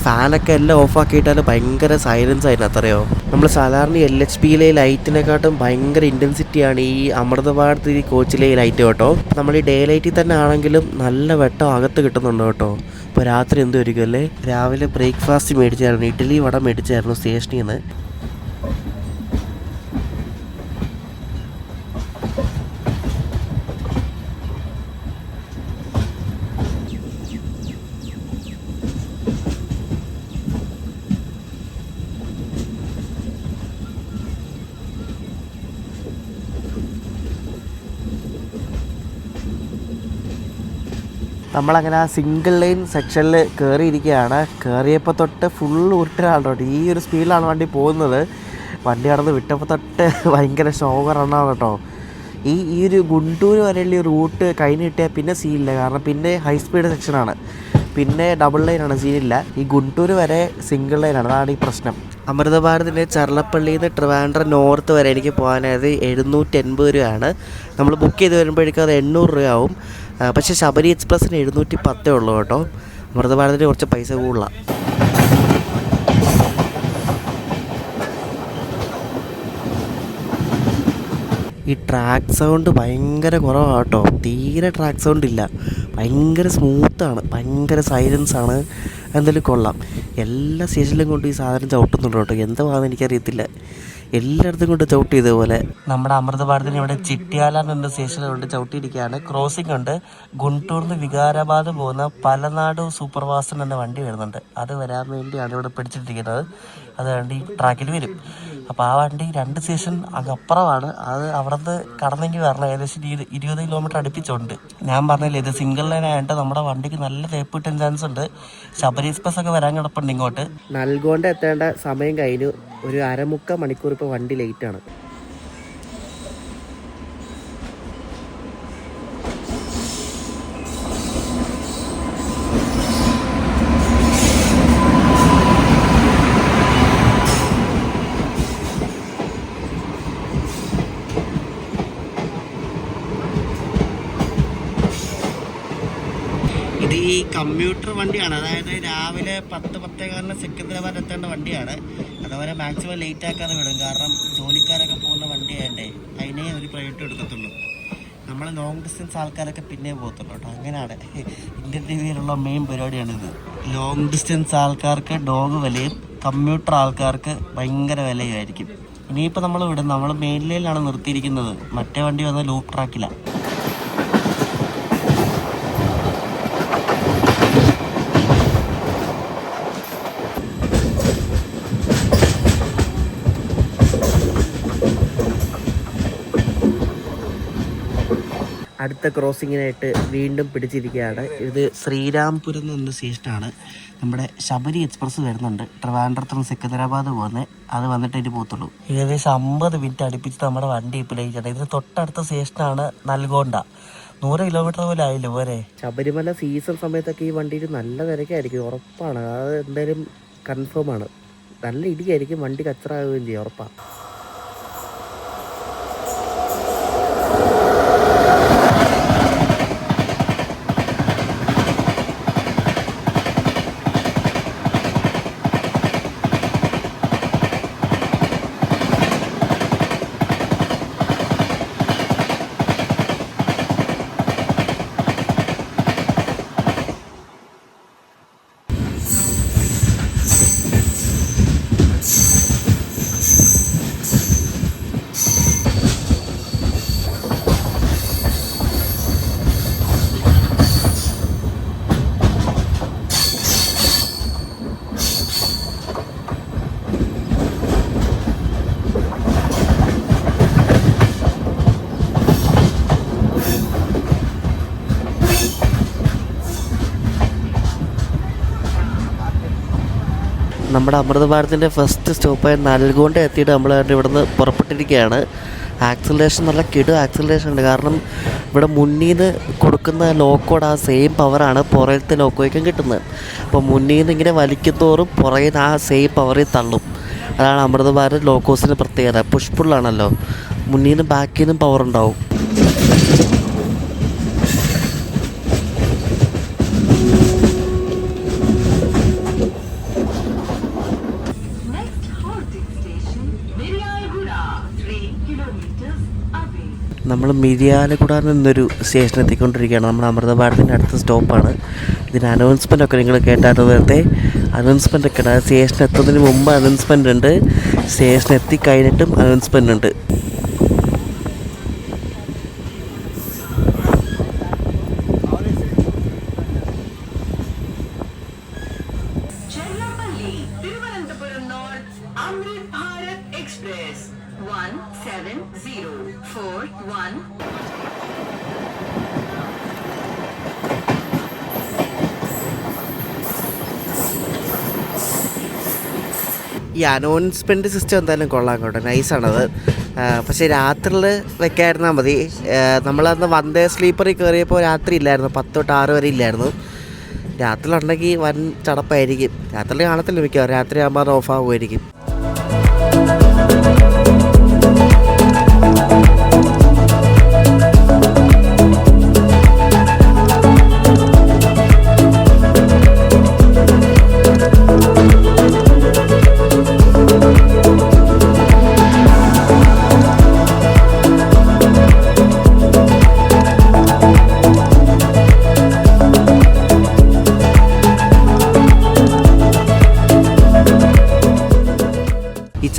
ഫാനൊക്കെ എല്ലാം ഓഫാക്കിയിട്ടാൽ ഭയങ്കര സൈലൻസ് ആയിരുന്നു, അത്രയോ. നമ്മൾ സാധാരണ LHPയിലെ ലൈറ്റിനെക്കാട്ടും ഭയങ്കര ഇൻറ്റൻസിറ്റിയാണ് ഈ അമൃത ഭാരത് ഈ കോച്ചിലെ ലൈറ്റ് കേട്ടോ. നമ്മൾ ഈ ഡേ ലൈറ്റിൽ തന്നെ ആണെങ്കിലും നല്ല വെട്ടം അകത്ത് കിട്ടുന്നുണ്ട് കേട്ടോ. ഇപ്പോൾ രാത്രി എന്തുമായിരിക്കും അല്ലേ. രാവിലെ ബ്രേക്ക്ഫാസ്റ്റ് മേടിച്ചായിരുന്നു, ഇഡ്ഡലി വട മേടിച്ചായിരുന്നു സ്റ്റേഷനിൽ നിന്ന്. നമ്മളങ്ങനെ ആ സിംഗിൾ ലൈൻ സെക്ഷനിൽ കയറിയിരിക്കുകയാണ്. കയറിയപ്പോൾ തൊട്ട് ഫുൾ ഉരുട്ടലാണ് കേട്ടോ. ഈ ഒരു സ്പീഡിലാണ് വണ്ടി പോകുന്നത്. വണ്ടി കടന്ന് വിട്ടപ്പോൾ തൊട്ട് ഭയങ്കര ഷോക്ക് റണ്ണാണ് കേട്ടോ. ഈ ഒരു ഗുണ്ടൂർ വരെയുള്ള റൂട്ട് കഴിഞ്ഞ് കിട്ടിയാൽ പിന്നെ സീനില്ല, കാരണം പിന്നെ ഹൈ സ്പീഡ് സെക്ഷനാണ്, പിന്നെ ഡബിൾ ലൈനാണ്, സീനില്ല. ഈ ഗുണ്ടൂർ വരെ സിംഗിൾ ലൈനാണ്, അതാണ് ഈ പ്രശ്നം. അമൃത ഭാരതിൻ്റെ ചർലപ്പള്ളിയിൽ നിന്ന് ട്രിവാൻഡ്രം നോർത്ത് വരെ എനിക്ക് പോകാനായത് 780 രൂപയാണ്. നമ്മൾ ബുക്ക് ചെയ്ത് വരുമ്പോഴേക്കും അത് 800 രൂപയാവും. പക്ഷേ ശബരി എക്സ്പ്രസ്സിന് 710 ഉള്ളൂ കേട്ടോ. അമൃത ഭാരതിന് കുറച്ച് പൈസ കൂടുതലാണ്. ഈ ട്രാക്ക് സൗണ്ട് ഭയങ്കര കുറവാണ് കേട്ടോ, തീരെ ട്രാക്ക് സൗണ്ട് ഇല്ല. ഭയങ്കര സ്മൂത്താണ്, ഭയങ്കര സൈലൻസാണ്. എന്തായാലും കൊള്ളാം. എല്ലാ സ്റ്റേഷനിലും കൊണ്ട് ഈ സാധനം ചവിട്ടുന്നുണ്ട് കേട്ടോ, എന്താണെന്ന് എനിക്കറിയത്തില്ല. എല്ലായിടത്തും കൊണ്ട് ചവിട്ടി ഇതുപോലെ. നമ്മുടെ അമൃത ഭാരതിന് ഇവിടെ ചിട്യാല എന്ന സ്റ്റേഷനിൽ കൊണ്ട് ചവിട്ടിയിരിക്കുകയാണ്. ക്രോസിംഗ് ഉണ്ട്. ഗുണ്ടൂർന്ന് വികാരാബാദ് പോകുന്ന പലനാട് സൂപ്പർ ഫാസ്റ്റ് എന്ന വണ്ടി വരുന്നുണ്ട്, അത് വരാൻ വേണ്ടിയാണ് ഇവിടെ പിടിച്ചിട്ടിരിക്കുന്നത്. അത് വണ്ടി ട്രാക്കിൽ വരും. അപ്പോൾ ആ വണ്ടി 2 സ്റ്റേഷൻ അപ്പുറമാണ്. അത് അവിടെ നിന്ന് കടന്നെങ്കിൽ വരണം, ഏകദേശം 20 കിലോമീറ്റർ അടുപ്പിച്ചുണ്ട്. ഞാൻ പറഞ്ഞില്ലേ, ഇത് സിംഗിൾ ലൈൻ ആയിട്ട് നമ്മുടെ വണ്ടിക്ക് നല്ല തേപ്പ് കിട്ടാൻ ചാൻസ് ഉണ്ട്. ശബരി എക്സ്പ്രസ് ഒക്കെ വരാൻ കിടപ്പുണ്ട് ഇങ്ങോട്ട്. നൽഗോണ്ട എത്തേണ്ട സമയം കഴിഞ്ഞു, ഒരു 1/4 മണിക്കൂർ ഇപ്പോൾ വണ്ടി ലേറ്റാണ്. ഇത് ഈ കമ്മ്യൂട്ടർ വണ്ടിയാണ്, അതായത് രാവിലെ 10-10:15 സെക്കന്ദരാബാദ് എത്തേണ്ട വണ്ടിയാണ്. അതുപോലെ മാക്സിമം ലേറ്റ് ആക്കാതെ വിടും, കാരണം ജോലിക്കാരൊക്കെ പോകുന്ന വണ്ടി ആയതുകൊണ്ടേ അതിനെ ഒരു പ്രൈവറ്റ് എടുക്കത്തുള്ളൂ. നമ്മൾ ലോങ് ഡിസ്റ്റൻസ് ആൾക്കാരൊക്കെ പിന്നെ പോകത്തുള്ളൂ കേട്ടോ. അങ്ങനെയാണ് ഇന്ത്യൻ ടിവിയിലുള്ള മെയിൻ പരിപാടിയാണിത്. ലോങ് ഡിസ്റ്റൻസ് ആൾക്കാർക്ക് ഡോഗ് വിലയും കമ്മ്യൂട്ടർ ആൾക്കാർക്ക് ഭയങ്കര വിലയുമായിരിക്കും. ഇനിയിപ്പോൾ നമ്മൾ വിടും, നമ്മൾ മെയിൻ ലൈനിലാണ് നിർത്തിയിരിക്കുന്നത്, മറ്റേ വണ്ടി വന്ന ലൂപ്പ് ട്രാക്കിലാണ്. അടുത്ത ക്രോസിങ്ങിനായിട്ട് വീണ്ടും പിടിച്ചിരിക്കുകയാണ്. ഇത് ശ്രീരാംപുരം എന്ന സ്റ്റേഷനാണ്. നമ്മുടെ ശബരി എക്സ്പ്രസ് വരുന്നുണ്ട്, ട്രിവാൻഡ്രത്തും സെക്കന്ദരാബാദ് പോകുന്നത്. അത് വന്നിട്ട് അതിന് പോകത്തുള്ളൂ. ഏകദേശം 50 മിനിറ്റ് അടുപ്പിച്ച് നമ്മുടെ വണ്ടി ഇപ്പോൾ ലേറ്റാണ്. ഇതിന് തൊട്ടടുത്ത സ്റ്റേഷനാണ് നൽഗോണ്ട. 100 കിലോമീറ്റർ പോലെ ആയില്ലോ പോരെ. ശബരിമല സീസൺ സമയത്തൊക്കെ ഈ വണ്ടിയിൽ നല്ല തിരക്കായിരിക്കും, ഉറപ്പാണ്. അത് എന്തായാലും കൺഫേം ആണ്. നല്ല ഇടിയായിരിക്കും, വണ്ടി കച്ചറാകുകയും ചെയ്യും, ഉറപ്പാണ്. നമ്മുടെ അമൃത ഭാരതിൻ്റെ ഫസ്റ്റ് സ്റ്റോപ്പായ നൽഗോണ്ട എത്തിയിട്ട് നമ്മൾ ഇവിടുന്ന് പുറപ്പെട്ടിരിക്കുകയാണ്. ആക്സിലറേഷൻ നല്ല ആക്സിലറേഷൻ ഉണ്ട്. കാരണം ഇവിടെ മുന്നിൽ നിന്ന് കൊടുക്കുന്ന ലോക്കോട് ആ സെയിം പവറാണ് പുറകിലത്തെ ലോക്കോയ്ക്കും കിട്ടുന്നത്. അപ്പോൾ മുന്നിൽ നിന്ന് ഇങ്ങനെ വലിക്കുന്തോറും പുറകിൽ ആ സെയിം പവറിൽ തള്ളും. അതാണ് അമൃത ഭാരത് ലോക്കോസിൻ്റെ പ്രത്യേകത. പുഷ്പുള്ളാണല്ലോ, മുന്നിൽ നിന്നും ബാക്കിൽ നിന്നും പവർ ഉണ്ടാവും. നമ്മൾ മിരിയാലക്കുട എന്നൊരു സ്റ്റേഷൻ എത്തിക്കൊണ്ടിരിക്കുകയാണ്. നമ്മുടെ അമൃത ഭാരതിൻ്റെ അടുത്ത സ്റ്റോപ്പാണ്. ഇതിന് അനൗൺസ്മെൻ്റ് ഒക്കെ നിങ്ങൾ കേട്ടാൽ നേരത്തെ അനൗൺസ്മെൻ്റ് ഒക്കെ ഉണ്ട്. സ്റ്റേഷൻ എത്തുന്നതിന് മുമ്പ് അനൗൺസ്മെൻ്റ് ഉണ്ട്, സ്റ്റേഷൻ എത്തിക്കഴിഞ്ഞിട്ടും അനൗൺസ്മെൻ്റ് ഉണ്ട്. ഈ അനൗൺസ്മെൻറ്റ് സിസ്റ്റം എന്തായാലും കൊള്ളാം കേട്ടോ, നൈസാണത്. പക്ഷേ രാത്രിയിൽ വെക്കായിരുന്നാൽ മതി. നമ്മളന്ന് വന്ദേ സ്ലീപ്പറിൽ കയറിയപ്പോൾ രാത്രി ഇല്ലായിരുന്നു, 10 തൊട്ട് 6 വരെ ഇല്ലായിരുന്നു. രാത്രിയിലുണ്ടെങ്കിൽ വൻ ചടപ്പായിരിക്കും. രാത്രി കാണത്തില്ല മിക്കവാറും, രാത്രി ആകുമ്പോൾ അത് ഓഫാകുമായിരിക്കും.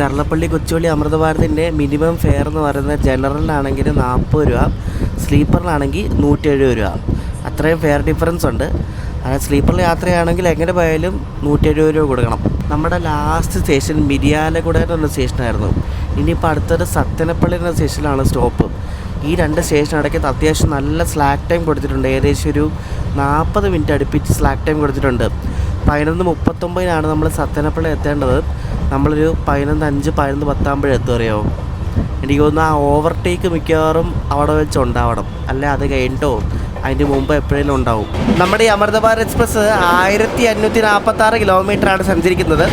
ചർലപ്പള്ളി കൊച്ചുവേളി അമൃത ഭാരതിൻ്റെ മിനിമം ഫെയർ എന്ന് പറയുന്നത് ജനറലിനാണെങ്കിൽ 40 രൂപ, സ്ലീപ്പറിലാണെങ്കിൽ 170 രൂപ. അത്രയും ഫെയർ ഡിഫറൻസ് ഉണ്ട്. അതായത് സ്ലീപ്പറിൽ യാത്രയാണെങ്കിൽ എങ്ങനെ പോയാലും 170 രൂപ കൊടുക്കണം. നമ്മുടെ ലാസ്റ്റ് സ്റ്റേഷൻ മിരിയാലക്കുട എന്ന സ്റ്റേഷനായിരുന്നു. ഇനിയിപ്പോൾ അടുത്തൊരു സത്യനപ്പള്ളി എന്ന സ്റ്റേഷനിലാണ് സ്റ്റോപ്പ്. ഈ 2 സ്റ്റേഷനിടയ്ക്ക് അത്യാവശ്യം നല്ല സ്ലാക്ക് ടൈം കൊടുത്തിട്ടുണ്ട്. ഏകദേശം ഒരു 40 മിനിറ്റ് അടുപ്പിച്ച് സ്ലാക്ക് ടൈം കൊടുത്തിട്ടുണ്ട്. 11:39 നമ്മൾ സത്യനപ്പള്ളി എത്തേണ്ടത്. നമ്മളൊരു 11:05 11:10 ആകുമ്പോഴേ എത്തുമറിയാമോ. എനിക്ക് തോന്നുന്നു ആ ഓവർടേക്ക് മിക്കവാറും അവിടെ വെച്ച് ഉണ്ടാവണം, അല്ലെ അത് കഴിഞ്ഞിട്ടോ അതിൻ്റെ മുമ്പ് എപ്പോഴേലും ഉണ്ടാവും. നമ്മുടെ ഈ അമൃത ഭാരത് എക്സ്പ്രസ് 1546 കിലോമീറ്ററാണ് സഞ്ചരിക്കുന്നത്.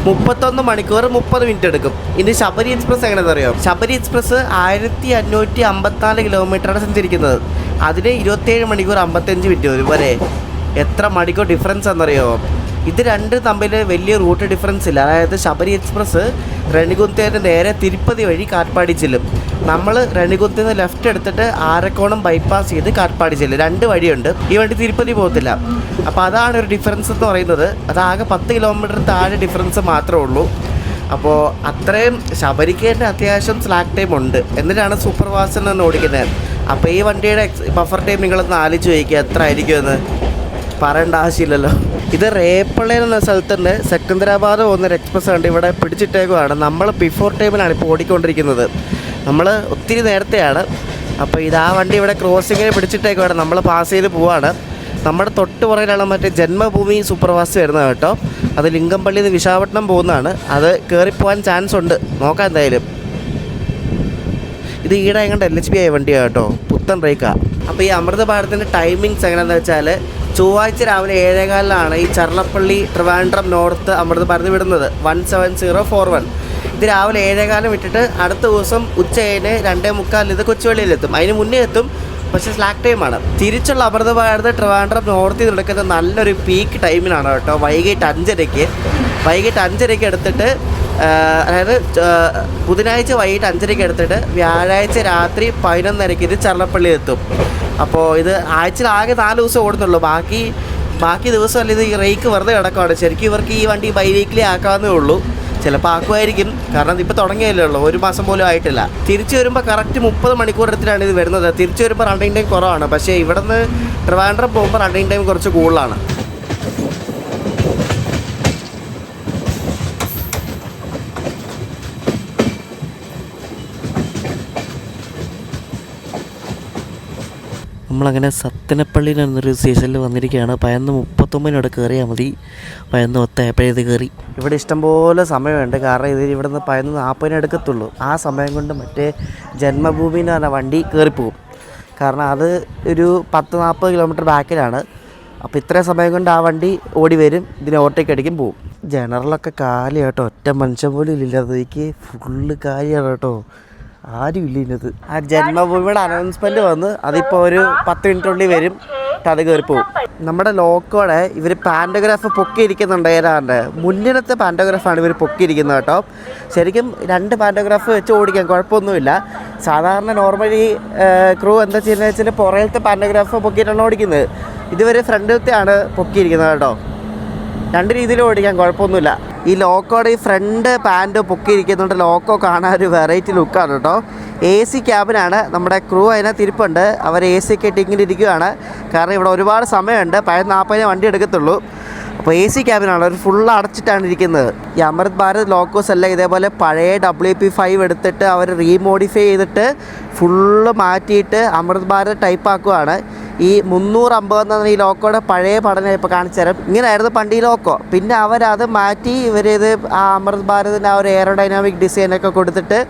31 മണിക്കൂർ 30 മിനിറ്റ് എടുക്കും. ഇനി ശബരി എക്സ്പ്രസ് എങ്ങനെയാണെന്ന് അറിയാം. ശബരി എക്സ്പ്രസ് 1554 കിലോമീറ്ററാണ് സഞ്ചരിക്കുന്നത്. അതിന് 27 മണിക്കൂർ 55 മിനിറ്റ് വരും വരെ. എത്ര മണിക്കൂർ ഡിഫറൻസ് ആണെന്നറിയാമോ. ഇത് രണ്ടും തമ്മിൽ വലിയ റൂട്ട് ഡിഫറൻസ് ഇല്ല. അതായത് ശബരി എക്സ്പ്രസ് റണികുന്തേന്ന് നേരെ തിരുപ്പതി വഴി കാട്ട്പാടി ചെല്ലും. നമ്മൾ റണികുത്തിൽ നിന്ന് ലെഫ്റ്റ് എടുത്തിട്ട് ആരക്കോണം ബൈപ്പാസ് ചെയ്ത് കാട്ട്പാടി ചെല്ലും. 2 വഴിയുണ്ട്. ഈ വണ്ടി തിരുപ്പതി പോകത്തില്ല. അപ്പോൾ അതാണ് ഒരു ഡിഫറൻസ് എന്ന് പറയുന്നത്. അതാകെ 10 കിലോമീറ്റർ താഴെ ഡിഫറൻസ് മാത്രമേ ഉള്ളൂ. അപ്പോൾ അത്രയും ശബരിക്ക് തന്നെ അത്യാവശ്യം സ്ലാക്ക് ടൈം ഉണ്ട്. എന്നിട്ടാണ് സൂപ്പർ ഫാസ്റ്റ് തന്നെ ഓടിക്കുന്നത്. അപ്പോൾ ഈ വണ്ടിയുടെ ബഫർ ടൈം നിങ്ങളൊന്ന് ആലോചിച്ച് ചോദിക്കുക എത്ര ആയിരിക്കുമെന്ന്. പറയേണ്ട ആവശ്യമില്ലല്ലോ. ഇത് റേപ്പള്ളി എന്ന സ്ഥലത്തുണ്ട് സെക്കന്ദരാബാദ് പോകുന്നൊരു എക്സ്പ്രസ് കണ്ട് ഇവിടെ പിടിച്ചിട്ടേക്കുവാണ്. നമ്മൾ ബിഫോർ ടൈമിലാണ് ഇപ്പോൾ ഓടിക്കൊണ്ടിരിക്കുന്നത്. നമ്മൾ ഒത്തിരി നേരത്തെയാണ്. അപ്പോൾ ഇതാ വണ്ടി ഇവിടെ ക്രോസിങ്ങിന് പിടിച്ചിട്ടേക്കുവാണ്, നമ്മൾ പാസ് ചെയ്ത് പോവാണ്. നമ്മുടെ തൊട്ട് പുറകിലാണ് മറ്റേ ജന്മഭൂമി സൂപ്പർ ഫാസ്റ്റ് വരുന്നത് കേട്ടോ. അത് ലിങ്കംപള്ളിയിൽ നിന്ന് വിശാഖപട്ടണം പോകുന്നതാണ്. അത് കയറിപ്പോകാൻ ചാൻസ് ഉണ്ട്, നോക്കാം എന്തായാലും. ഇത് ഈടെ എങ്ങോട്ട് LHB ആയ വണ്ടിയാണ് കേട്ടോ, പുത്തൻ ബ്രേക്കാണ്. അപ്പോൾ ഈ അമൃത ഭാരതിൻ്റെ ടൈമിങ്സ് എങ്ങനെയാണെന്ന് വെച്ചാൽ ചൊവ്വാഴ്ച രാവിലെ 7:15 ഈ ചർലപ്പള്ളി ട്രിവാൻഡ്രം നോർത്ത് അമൃത ഭാരതി വിടുന്നത് 17041. ഇത് രാവിലെ 7:15 വിട്ടിട്ട് അടുത്ത ദിവസം ഉച്ച കഴിഞ്ഞ് 2:45 ഇത് കൊച്ചുവേളിയിലെത്തും. അതിന് മുന്നേ എത്തും, പക്ഷേ സ്ലാക്ക് ടൈമാണ്. തിരിച്ചുള്ള അമൃത ഭാരത് ട്രിവാൻഡ്രം നോർത്തിൽ നടക്കുന്ന നല്ലൊരു പീക്ക് ടൈമിനാണ് കേട്ടോ. വൈകിട്ട് 5:30 എടുത്തിട്ട്, അതായത് ബുധനാഴ്ച വൈകിട്ട് 5:30 എടുത്തിട്ട് വ്യാഴാഴ്ച രാത്രി 11:30 ഇത് ചർലപ്പള്ളി എത്തും. അപ്പോൾ ഇത് ആഴ്ചയിൽ ആകെ 4 ദിവസം ഓടുന്നുള്ളൂ. ബാക്കി ദിവസമല്ല ഇത് ഈ റേക്ക് വെറുതെ കിടക്കുകയാണ്. ശരിക്കും ഇവർക്ക് ഈ വണ്ടി ബൈ വീക്ക്ലി ആക്കാവുന്നേ ഉള്ളൂ. ചിലപ്പോൾ ആക്കുമായിരിക്കും, കാരണം ഇപ്പോൾ തുടങ്ങിയല്ലേ ഉള്ളൂ, 1 മാസം പോലും ആയിട്ടില്ല. തിരിച്ചു വരുമ്പോൾ കറക്റ്റ് 30 മണിക്കൂർ എടുത്തിട്ടാണ് ഇത് വരുന്നത്. തിരിച്ചു വരുമ്പോൾ റണ്ണിങ് ടൈം കുറവാണ്, പക്ഷേ ഇവിടെ നിന്ന് ട്രിവാൻഡ്രം പോകുമ്പോൾ റണ്ണിങ് ടൈം കുറച്ച് കൂടുതലാണ്. നമ്മളങ്ങനെ സത്തനപ്പള്ളിയിൽ എന്നൊരു സ്റ്റേഷനിൽ വന്നിരിക്കുകയാണ്. 11:39 കയറിയാൽ മതി. 11:10 കയറി. ഇവിടെ ഇഷ്ടംപോലെ സമയമുണ്ട്, കാരണം ഇവിടെ നിന്ന് 11:40 എടുക്കത്തുള്ളൂ. ആ സമയം കൊണ്ട് മറ്റേ ജന്മഭൂമി എന്ന് പറഞ്ഞ വണ്ടി കയറിപ്പോവും, കാരണം അത് ഒരു 10-40 കിലോമീറ്റർ ബാക്കിലാണ്. അപ്പോൾ ഇത്രയും സമയം കൊണ്ട് ആ വണ്ടി ഓടി വരും, ഇതിന് ഓവർടേക്ക് അടിക്കും പോവും. ജനറലൊക്കെ കാലി കേട്ടോ, ഒറ്റ മനുഷ്യൻ പോലും ഇല്ല. അതൊക്കെ ഫുള്ള് കാലിയാണ് കേട്ടോ, ആരും ഇല്ല ഇതിനകത്ത്. ആ ജന്മഭൂമിയുടെ അനൗൺസ്മെൻറ്റ് വന്ന് അതിപ്പോൾ ഒരു 10 മിനിറ്റുള്ളിൽ വരും, അത് കയറി പോകും. നമ്മുടെ ലോക്കോടെ ഇവർ പാൻറ്റോഗ്രാഫ് പൊക്കിയിരിക്കുന്നുണ്ട്. ഏതാണ്ട് മുന്നിലത്തെ പാൻറ്റോഗ്രാഫാണ് ഇവർ പൊക്കിയിരിക്കുന്നത് കേട്ടോ. ശരിക്കും 2 പാൻറ്റോഗ്രാഫ് വെച്ച് ഓടിക്കാൻ കുഴപ്പമൊന്നുമില്ല. സാധാരണ നോർമലി ക്രൂ എന്താ ചെയ്യുന്നത് വെച്ചാൽ പുറകിലത്തെ പാൻറ്റോഗ്രാഫ് പൊക്കിയിട്ടാണ് ഓടിക്കുന്നത്. ഇതുവരെ ഫ്രണ്ടിലത്തെയാണ് പൊക്കിയിരിക്കുന്നത് കേട്ടോ. 2 രീതിയിലും ഓടിക്കാൻ കുഴപ്പമൊന്നുമില്ല. ഈ ലോക്കോടെ ഈ ഫ്രണ്ട് പാൻറ്റ് പൊക്കിയിരിക്കുന്നുണ്ട്. ലോക്കോ കാണാൻ ഒരു വെറൈറ്റി ലുക്കാണ് കേട്ടോ. AC ക്യാബിനാണ്, നമ്മുടെ ക്രൂ അതിനകത്ത് ഇരിപ്പുണ്ട്. അവർ AC ഒക്കെ ഇട്ട് ഇങ്ങനെ ഇരിക്കുകയാണ്, കാരണം ഇവിടെ ഒരുപാട് സമയമുണ്ട്. 11:40 വണ്ടി എടുക്കത്തുള്ളൂ. അപ്പോൾ AC ക്യാബിനാണ്, അവർ ഫുള്ള് അടച്ചിട്ടാണ് ഇരിക്കുന്നത്. ഈ അമൃത് ഭാരത് ലോക്കോസ് എല്ലാം ഇതേപോലെ പഴയ WP5 എടുത്തിട്ട് അവർ റീമോഡിഫൈ ചെയ്തിട്ട് ഫുള്ള് മാറ്റിയിട്ട് അമൃത് ഭാരത് ടൈപ്പ് ആക്കുകയാണ്. ഈ 350 എന്ന ഈ ലോക്കോയുടെ പഴയ പഠനം ഇപ്പോൾ കാണിച്ചു തരാം. ഇങ്ങനെയായിരുന്നു പണ്ട് ഈ ലോക്കോ. പിന്നെ അവരത് മാറ്റി ഇവരിത് ആ അമൃത് ഭാരതിൻ്റെ ആ ഒരു എയറോഡൈനാമിക് ഡിസൈനൊക്കെ കൊടുത്തിട്ട്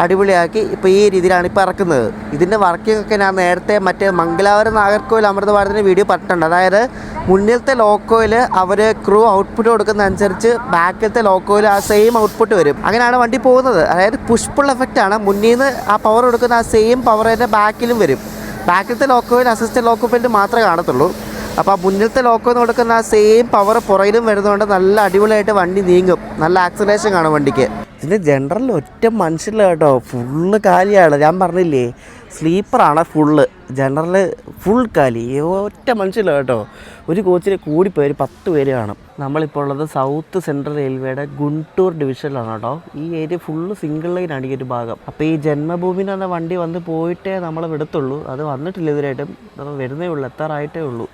അടിപൊളിയാക്കി ഇപ്പോൾ ഈ രീതിയിലാണ് ഇപ്പോൾ ഇറക്കുന്നത്. ഇതിൻ്റെ വർക്കിംഗ് ഒക്കെ ഞാൻ നേരത്തെ മറ്റേ മംഗലാപുരം നാഗർകോവിൽ അമൃത് ഭാരതിൻ്റെ വീഡിയോ പറ്റുന്നുണ്ട്. അതായത് മുന്നിലത്തെ ലോക്കോയിൽ അവർ ക്രൂ ഔട്ട്പുട്ട് കൊടുക്കുന്ന അനുസരിച്ച് ബാക്കിലത്തെ ലോക്കോയിൽ ആ സെയിം ഔട്ട്പുട്ട് വരും. അങ്ങനെയാണ് വണ്ടി പോകുന്നത്. അതായത് പുഷ് പുൾ എഫക്റ്റാണ്. മുന്നിൽ നിന്ന് ആ പവർ കൊടുക്കുന്ന ആ സെയിം പവർ തന്നെ ബാക്കിലും വരും. ബാക്കിലത്തെ ലോക്കോയിൽ അസിസ്റ്റൻറ്റ് ലോക്കോ പെയിൻറ്റ് മാത്രമേ കാണത്തുള്ളൂ. അപ്പോൾ മുന്നിലത്തെ ലോക്കോന്ന് കൊടുക്കുന്ന ആ സെയിം പവർ പുറയിലും വരുന്നതുകൊണ്ട് നല്ല അടിപൊളിയായിട്ട് വണ്ടി നീങ്ങും. നല്ല ആക്സലേഷൻ കാണും വണ്ടിക്ക്. ഇതിൻ്റെ ജനറൽ ഒറ്റ മനുഷ്യല്ല കേട്ടോ, ഫുള്ള് കാലിയാണ്. ഞാൻ പറഞ്ഞില്ലേ, സ്ലീപ്പറാണ് ഫുള്ള്. ജനറൽ ഫുൾ കാലി, ഒറ്റ മനുഷ്യല്ല കേട്ടോ. ഒരു കോച്ചിൽ കൂടിപ്പോയി 10 പേര് കാണും. നമ്മളിപ്പോൾ ഉള്ളത് സൗത്ത് സെൻട്രൽ റെയിൽവേയുടെ ഗുണ്ടൂർ ഡിവിഷനിലാണ് കേട്ടോ. ഈ ഏരിയ ഫുള്ള് സിംഗിൾ ലൈനാണ് ഈ ഒരു ഭാഗം. അപ്പോൾ ഈ ജന്മഭൂമി എന്ന് പറഞ്ഞ വണ്ടി വന്ന് പോയിട്ടേ നമ്മളെ വിടത്തുള്ളൂ. അത് വന്നിട്ടില്ല ഇതുവരായിട്ടും, അത് വരുന്നേ ഉള്ളൂ, എത്താറായിട്ടേ ഉള്ളൂ.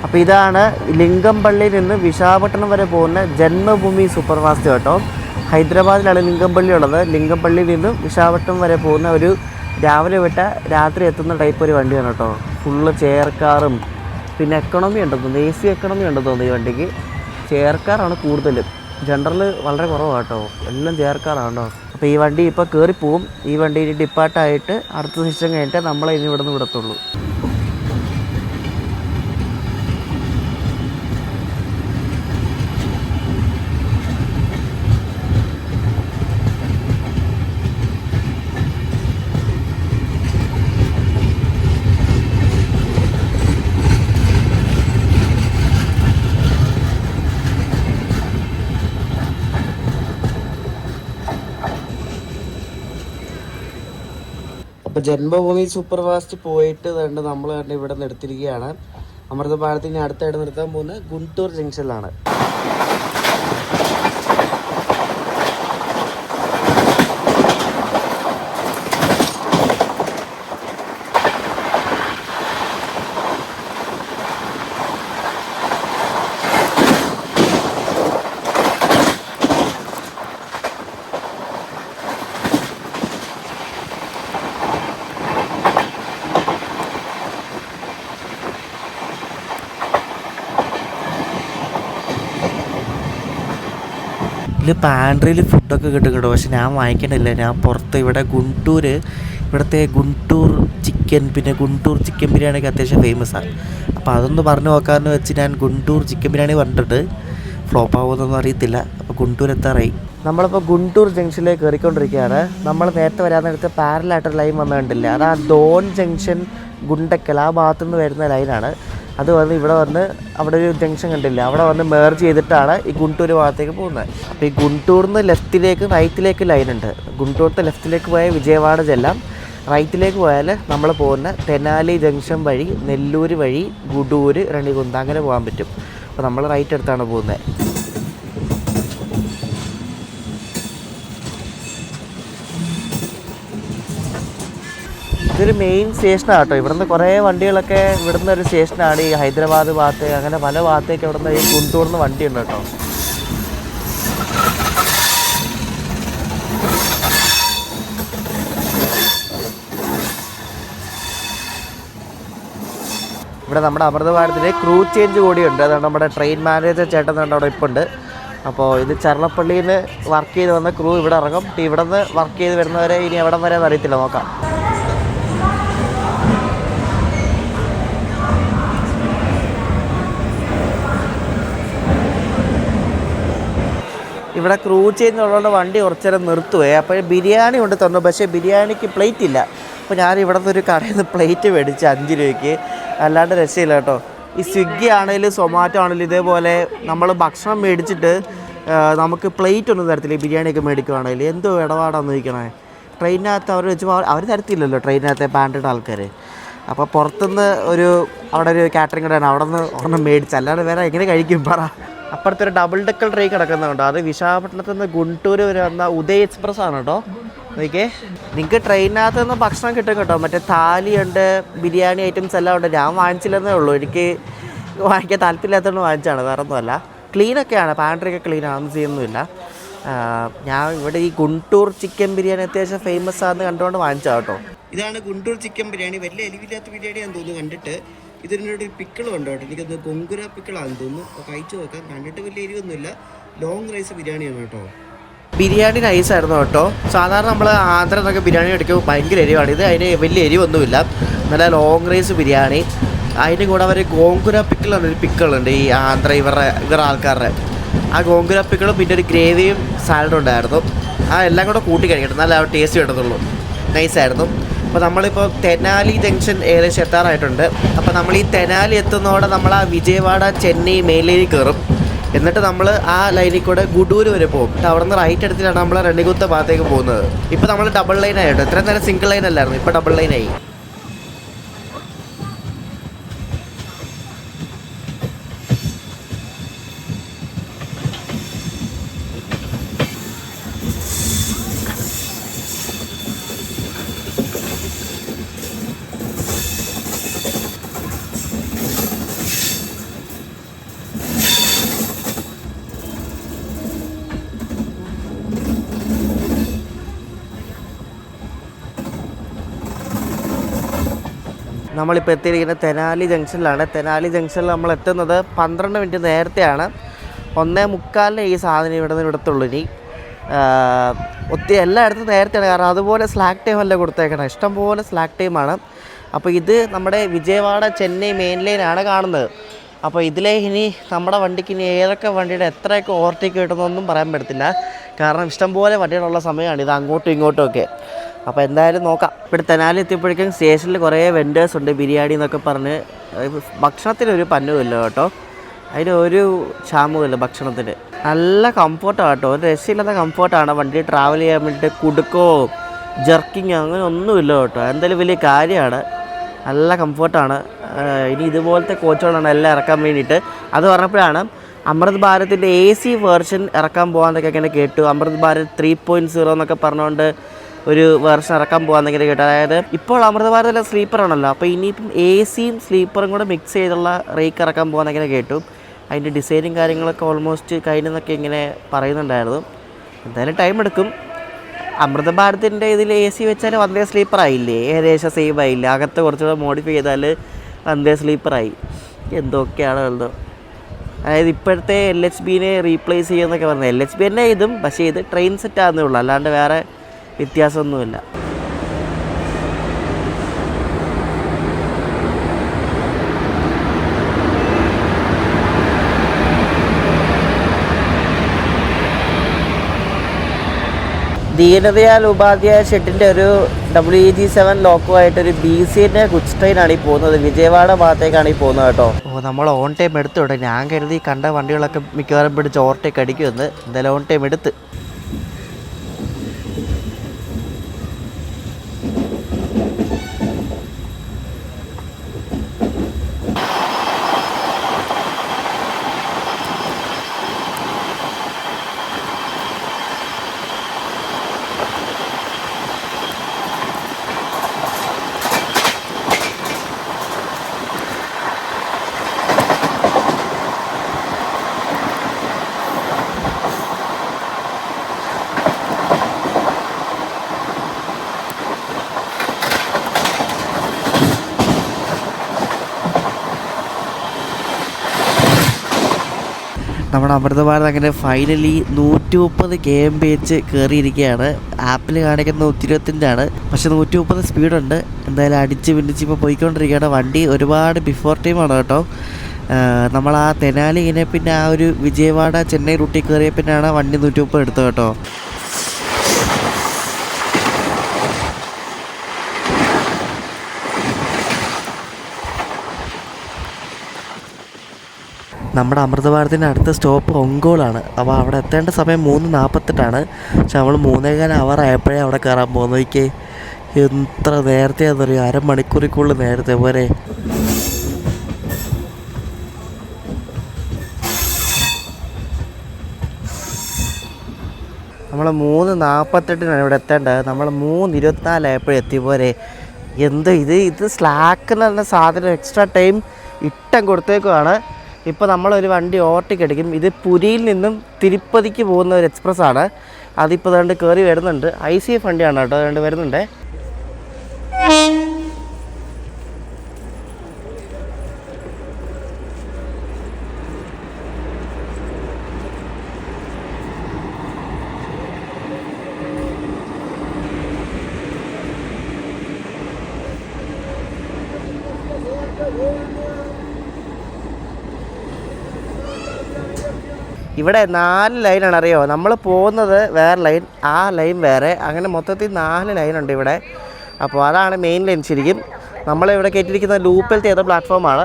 അപ്പോൾ ഇതാണ് ലിങ്കംപള്ളിയിൽ നിന്ന് വിശാഖപട്ടണം വരെ പോകുന്ന ജന്മഭൂമി സൂപ്പർ ഫാസ്റ്റ് കേട്ടോ. ഹൈദരാബാദിലാണ് ലിങ്കംപള്ളി ഉള്ളത്. ലിങ്കംപള്ളിയിൽ നിന്ന് വിശാഖപട്ടണം വരെ പോകുന്ന ഒരു രാവിലെ വിട്ട രാത്രി എത്തുന്ന ടൈപ്പ് ഒരു വണ്ടിയാണ് കേട്ടോ. ഫുള്ള് ചെയർ കാറും പിന്നെ എക്കണോമി ഉണ്ടെന്ന് തോന്നുന്നു, AC എക്കണോമി ഉണ്ടെന്ന് തോന്നുന്നു ഈ വണ്ടിക്ക്. ചെയർ കാറാണ് കൂടുതലും, ജനറൽ വളരെ കുറവാണ് കേട്ടോ, എല്ലാം ചെയർ കാറാണ് കേട്ടോ. അപ്പോൾ ഈ വണ്ടി ഇപ്പോൾ കയറിപ്പോവും. ഈ വണ്ടി ഡിപ്പാർട്ടായിട്ട് അടുത്ത സെഷൻ കഴിഞ്ഞിട്ട് നമ്മളെ ഇനി ഇവിടെ നിന്ന് വിടത്തുള്ളൂ. അപ്പോൾ ജന്മഭൂമി സൂപ്പർ ഫാസ്റ്റ് പോയിട്ട് കണ്ട് നമ്മൾ കണ്ട് ഇവിടെ നിന്ന് എടുത്തിരിക്കുകയാണ്. അമൃത ഭാരതിനെ അടുത്തായിട്ട് നിർത്താൻ പോകുന്നത് ഗുണ്ടൂർ ജംഗ്ഷനിലാണ്. ഇതിൽ പാൻട്രിയിൽ ഫുഡൊക്കെ കിട്ടും കേട്ടോ. പക്ഷെ ഞാൻ വാങ്ങിക്കണില്ല. ഞാൻ പുറത്ത് ഇവിടെ ഇവിടുത്തെ ഗുണ്ടൂർ ചിക്കൻ, പിന്നെ ഗുണ്ടൂർ ചിക്കൻ ബിരിയാണിയൊക്കെ അത്യാവശ്യം ഫേമസാണ്. അപ്പോൾ അതൊന്ന് പറഞ്ഞു നോക്കാമെന്ന് വെച്ച് ഞാൻ ഗുണ്ടൂർ ചിക്കൻ ബിരിയാണി പറഞ്ഞിട്ട് ഫ്ലോപ്പ് ആവുമെന്നൊന്നും അറിയത്തില്ല. അപ്പോൾ ഗുണ്ടൂർ എത്താറായി. നമ്മളിപ്പോൾ ഗുണ്ടൂർ ജംഗ്ഷനിലേക്ക് കയറിക്കൊണ്ടിരിക്കുകയാണ്. നമ്മൾ നേരത്തെ വരാൻ നേരത്തെ പാരലായിട്ടൊരു ലൈൻ വന്നു കണ്ടില്ല, അത് ആ ഡോൺ ജംഗ്ഷൻ ഗുണ്ടക്കൽ ആ ഭാഗത്തുനിന്ന് വരുന്ന ലൈനാണ്. അത് വന്ന് ഇവിടെ വന്ന് അവിടെ ഒരു ജംഗ്ഷൻ കണ്ടില്ല, അവിടെ വന്ന് മേർജ് ചെയ്തിട്ടാണ് ഈ ഗുണ്ടൂർ ഭാഗത്തേക്ക് പോകുന്നത്. അപ്പോൾ ഈ ഗുണ്ടൂരിൽ നിന്ന് ലെഫ്റ്റിലേക്ക് റൈറ്റിലേക്ക് ലൈനുണ്ട്. ഗുണ്ടൂർത്തെ ലെഫ്റ്റിലേക്ക് പോയാൽ വിജയവാഡ ചെല്ലാം, റൈറ്റിലേക്ക് പോയാൽ നമ്മൾ പോകുന്ന തെനാലി ജംഗ്ഷൻ വഴി നെല്ലൂർ വഴി ഗുഡൂര് റണികുന്ത അങ്ങനെ പോകാൻ പറ്റും. അപ്പോൾ നമ്മൾ റൈറ്റ് എടുത്താണ് പോകുന്നത്. ഇതൊരു മെയിൻ സ്റ്റേഷനാണ് കേട്ടോ. ഇവിടുന്ന് കുറേ വണ്ടികളൊക്കെ ഇവിടുന്ന് ഒരു സ്റ്റേഷനാണ്. ഈ ഹൈദരാബാദ് ഭാഗത്ത് അങ്ങനെ പല ഭാഗത്തേക്ക് ഇവിടുന്ന് ഈ ഗുണ്ടൂർന്ന് വണ്ടിയുണ്ട് കേട്ടോ. ഇവിടെ നമ്മുടെ അമൃത് ഭാരതിൽ ക്രൂ ചേഞ്ച് കൂടിയുണ്ട്. അതാണ് നമ്മുടെ ട്രെയിൻ മാനേജർ ചേട്ടൻ അവിടെ ഇപ്പോൾ ഉണ്ട്. അപ്പോൾ ഇത് ചർലപ്പള്ളിയിൽ നിന്ന് വർക്ക് ചെയ്ത് വന്ന ക്രൂ ഇവിടെ ഇറങ്ങും. ഇവിടെ നിന്ന് വർക്ക് ചെയ്ത് വരുന്നവരെ ഇനി എവിടം വരെ അറിയത്തില്ല, നോക്കാം. ഇവിടെ ക്രൂ ചേഞ്ച് ഉള്ളതുകൊണ്ട് വണ്ടി കുറച്ച് നേരം നിർത്തുവേ. അപ്പോൾ ബിരിയാണി കൊണ്ട് തന്നു, പക്ഷേ ബിരിയാണിക്ക് പ്ലേറ്റ് ഇല്ല. അപ്പോൾ ഞാൻ ഇവിടുന്ന് ഒരു കടയിൽ നിന്ന് പ്ലേറ്റ് മേടിച്ച് 5 രൂപയ്ക്ക്, അല്ലാണ്ട് രസമില്ല കേട്ടോ. ഈ സ്വിഗ്ഗി ആണെങ്കിലും സൊമാറ്റോ ആണെങ്കിലും ഇതേപോലെ നമ്മൾ ഭക്ഷണം മേടിച്ചിട്ട് നമുക്ക് പ്ലേറ്റ് ഒന്നും തരത്തില്ല. ഈ ബിരിയാണിയൊക്കെ മേടിക്കുവാണെങ്കിൽ എന്തോ ഇടപാടാന്ന് ചോദിക്കണേ. ട്രെയിനിനകത്ത് അവർ വെച്ച് അവർ തരത്തില്ലല്ലോ ട്രെയിനിനകത്തെ പാൻഡിട്ട ആൾക്കാർ. അപ്പോൾ പുറത്തുനിന്ന് അവിടെ ഒരു കാറ്ററിംഗ് കടയാണ്, അവിടെ നിന്ന് ഒരെണ്ണം മേടിച്ച്, അല്ലാണ്ട് വേറെ എങ്ങനെ കഴിക്കും പറ. അപ്പുറത്തൊരു ഡബിൾ ഡെക്കൽ ട്രെയിൻ കിടക്കുന്നുണ്ടോ, അത് വിശാഖപട്ടണത്ത് നിന്ന് ഗുണ്ടൂർ വരെ വന്ന ഉദയ് എക്സ്പ്രസ് ആണ് കേട്ടോ. ഓക്കെ, നിങ്ങൾക്ക് ട്രെയിനിനകത്ത് നിന്ന് ഭക്ഷണം കിട്ടും കേട്ടോ. മറ്റേ താലിയുണ്ട്, ബിരിയാണി ഐറ്റംസ് എല്ലാം ഉണ്ട്. ഞാൻ വാങ്ങിച്ചില്ലെന്നേ ഉള്ളൂ, എനിക്ക് വാങ്ങിക്കാൻ താല്പര്യമില്ലാത്തതുകൊണ്ട് വാങ്ങിച്ചാണ്, വേറെ ഒന്നുമല്ല. ക്ലീനൊക്കെയാണ്, പാൻട്രിയൊക്കെ ക്ലീനാണ്, ഒന്നും ചെയ്യുന്നില്ല. ഞാൻ ഇവിടെ ഈ ഗുണ്ടൂർ ചിക്കൻ ബിരിയാണി അത്യാവശ്യം ഫേമസ് ആണെന്ന് കണ്ടുകൊണ്ട് വാങ്ങിച്ചാൽ കേട്ടോ. ഇതാണ് ഗുണ്ടൂർ ചിക്കൻ ബിരിയാണി. വലിയ എരിവില്ലാത്ത ബിരിയാണിയാണെന്ന് തോന്നുന്നു കണ്ടിട്ട്. ഇതിനോട് പിക്കിളും ഉണ്ട് കേട്ടോ, എനിക്കൊന്ന് ഗൊങ്കുര പിക്കിളാണെന്ന് തോന്നുന്നു. അപ്പോൾ കഴിച്ചു നോക്കാം. കണ്ടിട്ട് വലിയ എരിവൊന്നുമില്ല, ലോങ് റൈസ് ബിരിയാണിയാണ് കേട്ടോ. ബിരിയാണി നൈസായിരുന്നു കേട്ടോ. സാധാരണ നമ്മൾ ആന്ധ്ര എന്നൊക്കെ ബിരിയാണി എടുക്കുമ്പോൾ ഭയങ്കര എരിവാണ്. ഇത് അതിന് വലിയ എരിവൊന്നുമില്ല, നല്ല ലോങ് റൈസ് ബിരിയാണി. അതിൻ്റെ കൂടെ അവർ ഗോങ്കുര പിക്കിളുണ്ട്, ഒരു പിക്കിളുണ്ട് ഈ ആന്ധ്ര ഇവരുടെ ആൾക്കാരുടെ. ആ ഗോങ്കുര പിക്കിളും പിന്നെ ഒരു ഗ്രേവിയും സാലഡും ഉണ്ടായിരുന്നു. ആ എല്ലാം കൂടെ കൂട്ടി കഴിക്കട്ടെ, നല്ല ടേസ്റ്റ് കിട്ടത്തുള്ളൂ. നൈസായിരുന്നു. അപ്പോൾ നമ്മളിപ്പോൾ തെനാലി ജംഗ്ഷൻ ഏകദേശം എത്താറായിട്ടുണ്ട്. അപ്പോൾ നമ്മൾ ഈ തെനാലി എത്തുന്നതോടെ നമ്മൾ ആ വിജയവാഡ ചെന്നൈ മെയിൻ ലൈനിൽ കയറും. എന്നിട്ട് നമ്മൾ ആ ലൈനിൽ കൂടെ ഗുഡൂർ വരെ പോകും. അവിടെ നിന്ന് റൈറ്റ് എടുത്തിട്ടാണ് നമ്മൾ റണികുത്ത ഭാഗത്തേക്ക് പോകുന്നത്. ഇപ്പോൾ നമ്മൾ ഡബിൾ ലൈൻ ആയിട്ടോ. ഇത്രയും നേരം സിംഗിൾ ലൈൻ അല്ലായിരുന്നു, ഇപ്പോൾ ഡബിൾ ലൈനായി. നമ്മളിപ്പോൾ എത്തിയിരിക്കുന്നത് തെനാലി ജംഗ്ഷനിലാണ്. തെനാലി ജംഗ്ഷനിൽ നമ്മൾ എത്തുന്നത് 12 മിനിറ്റ് നേരത്തെയാണ്. 1:45 ഈ സാധനം ഇവിടെ നിന്ന് ഇവിടത്തുള്ളൂ. ഇനി ഒത്തിരി എല്ലായിടത്തും നേരത്തെയാണ്, കാരണം അതുപോലെ സ്ലാക്ക് ടൈം അല്ല കൊടുത്തേക്കണം, ഇഷ്ടംപോലെ സ്ലാക്ക് ടൈമാണ്. അപ്പോൾ ഇത് നമ്മുടെ വിജയവാഡ ചെന്നൈ മെയിൻ ലൈനാണ് കാണുന്നത്. അപ്പോൾ ഇതിലെ ഇനി നമ്മുടെ വണ്ടിക്ക് ഇനി ഏതൊക്കെ വണ്ടിയുടെ എത്രയൊക്കെ ഓവർടേക്ക് കിട്ടുന്നൊന്നും പറയാൻ പറ്റത്തില്ല, കാരണം ഇഷ്ടംപോലെ വണ്ടികളുള്ള സമയമാണ് ഇത്, അങ്ങോട്ടും ഇങ്ങോട്ടും ഒക്കെ. അപ്പോൾ എന്തായാലും നോക്കാം. ഇവിടെ തെനാലി എത്തിയപ്പോഴേക്കും സ്റ്റേഷനിൽ കുറേ വെൻഡേഴ്സ് ഉണ്ട്, ബിരിയാണി എന്നൊക്കെ പറഞ്ഞ്. ഭക്ഷണത്തിനൊരു പന്നുമില്ല കേട്ടോ, അതിന് ഒരു ക്ഷാമവുമില്ല ഭക്ഷണത്തിന്. നല്ല കംഫർട്ടാണ് കേട്ടോ, ഒരു രക്ഷയില്ലാത്ത കംഫർട്ടാണ് വണ്ടി ട്രാവൽ ചെയ്യാൻ വേണ്ടിയിട്ട്. കുടുക്കോ ജർക്കിങ്ങോ അങ്ങനെ ഒന്നുമില്ല കേട്ടോ, എന്തായാലും വലിയ കാര്യമാണ്, നല്ല കംഫർട്ടാണ്. ഇനി ഇതുപോലത്തെ കോച്ചുകളാണ് എല്ലാം ഇറക്കാൻ വേണ്ടിയിട്ട്. അത് പറഞ്ഞപ്പോഴാണ് അമൃത് ഭാരതിൻ്റെ AC വേർഷൻ ഇറക്കാൻ പോകാമെന്നൊക്കെ ഇങ്ങനെ കേട്ടു. അമൃത് ഭാരത് 3.0 എന്നൊക്കെ പറഞ്ഞുകൊണ്ട് ഒരു വേർഷൻ ഇറക്കാൻ പോകാമെന്നൊക്കെ കേട്ടു. അതായത് ഇപ്പോൾ അമൃത് ഭാരതിലെ സ്ലീപ്പറാണല്ലോ, അപ്പോൾ ഇനിയിപ്പം ACയും സ്ലീപ്പറും കൂടെ മിക്സ് ചെയ്തുള്ള റേക്ക് ഇറക്കാൻ പോകാമെന്നൊക്കെ കേട്ടു. അതിൻ്റെ ഡിസൈനും കാര്യങ്ങളൊക്കെ ഓൾമോസ്റ്റ് കഴിഞ്ഞെന്നൊക്കെ ഇങ്ങനെ പറയുന്നുണ്ടായിരുന്നു. എന്തായാലും ടൈം എടുക്കും. അമൃത ഭാരതിൻ്റെ ഇതിൽ AC വെച്ചാൽ വന്ദേ സ്ലീപ്പറായില്ലേ, ഏകദേശം സെയിം ആയില്ലേ. അകത്ത് കുറച്ചുകൂടെ മോഡിഫൈ ചെയ്താൽ വന്ദേ സ്ലീപ്പറായി. എന്തൊക്കെയാണ് എന്തോ അതായത് ഇപ്പോഴത്തെ LHBനെ റീപ്ലേസ് ചെയ്യുമെന്നൊക്കെ പറഞ്ഞത്. LHB തന്നെ ഇതും, പക്ഷേ ഇത് ട്രെയിൻ സെറ്റാകുന്നേ ഉള്ളൂ, അല്ലാണ്ട് വേറെ വ്യത്യാസമൊന്നുമില്ല. ദീനദയാൽ ഉപാധ്യായ ഷെഡിൻ്റെ ഒരു WEG7 ലോക്കുമായിട്ടൊരു BCൻ്റെ ഗുഡ്സ് ട്രെയിനാണ് ഈ പോകുന്നത്. വിജയവാഡ ഭാഗത്തേക്കാണ് ഈ പോകുന്നത് കേട്ടോ. നമ്മൾ ഓൺ ടൈം എടുത്തു കേട്ടോ. ഞാൻ കരുതി കണ്ട വണ്ടികളൊക്കെ മിക്കവാറും പിടിച്ച് ഓവർടേക്ക് അടിക്കുമെന്ന്. എന്തായാലും ഓൺ ടൈം എടുത്ത്. നമ്മുടെ അമൃത ഭാരത് അങ്ങനെ ഫൈനലി 130 kmph കയറിയിരിക്കുകയാണ്. ആപ്പിൽ കാണിക്കുന്ന 125 പക്ഷെ 130 സ്പീഡുണ്ട്. എന്തായാലും അടിച്ച് പിന്നിച്ച് ഇപ്പോൾ പോയിക്കൊണ്ടിരിക്കുകയാണ്. വണ്ടി ഒരുപാട് ബിഫോർ ടൈമാണ് കേട്ടോ. നമ്മൾ ആ തെനാലി ഇങ്ങനെ പിന്നെ ആ ഒരു വിജയവാഡ ചെന്നൈ റൂട്ടിൽ കയറിയ പിന്നെയാണ് വണ്ടി 130 എടുത്തത് കേട്ടോ. നമ്മുടെ അമൃത ഭാരതിൻ്റെ അടുത്ത സ്റ്റോപ്പ് ഒങ്കോളാണ്. അപ്പോൾ അവിടെ എത്തേണ്ട സമയം 3:48 പക്ഷെ നമ്മൾ 3:15 ആയപ്പോഴേ അവിടെ കയറാൻ പോകുന്നതൊക്കെ എത്ര നേരത്തെ ആണെന്നറിയോ, അരമണിക്കൂറിക്കുള്ളിൽ നേരത്തെ പോരെ. നമ്മൾ 3:48 ഇവിടെ എത്തേണ്ടത്. നമ്മൾ 3:24 ആയപ്പോഴും എത്തിപ്പോരെ. ഇത് സ്ലാക്ക് എന്ന് പറഞ്ഞ സാധനം എക്സ്ട്രാ ടൈം ഇട്ടം കൊടുത്തേക്കുവാണ്. ഇപ്പോൾ നമ്മളൊരു വണ്ടി ഓവർടേക്ക് അടിക്കും. ഇത് പുരിയിൽ നിന്നും തിരുപ്പതിക്ക് പോകുന്ന ഒരു എക്സ്പ്രസ് ആണ്. അതിപ്പോൾ അതുകൊണ്ട് കയറി വരുന്നുണ്ട്. ICF വണ്ടിയാണ് കേട്ടോ, അതുകൊണ്ട് വരുന്നുണ്ട്. ഇവിടെ 4 ലൈനാണ് അറിയോ. നമ്മൾ പോകുന്നത് വേറെ ലൈൻ, ആ ലൈൻ വേറെ, അങ്ങനെ മൊത്തത്തിൽ 4 ലൈനുണ്ട് ഇവിടെ. അപ്പോൾ അതാണ് മെയിൻ ലൈൻ. ശരിക്കും നമ്മളിവിടെ കയറ്റിയിരിക്കുന്ന ലൂപ്പിലത്തെ ഏതോ പ്ലാറ്റ്ഫോമാണ്.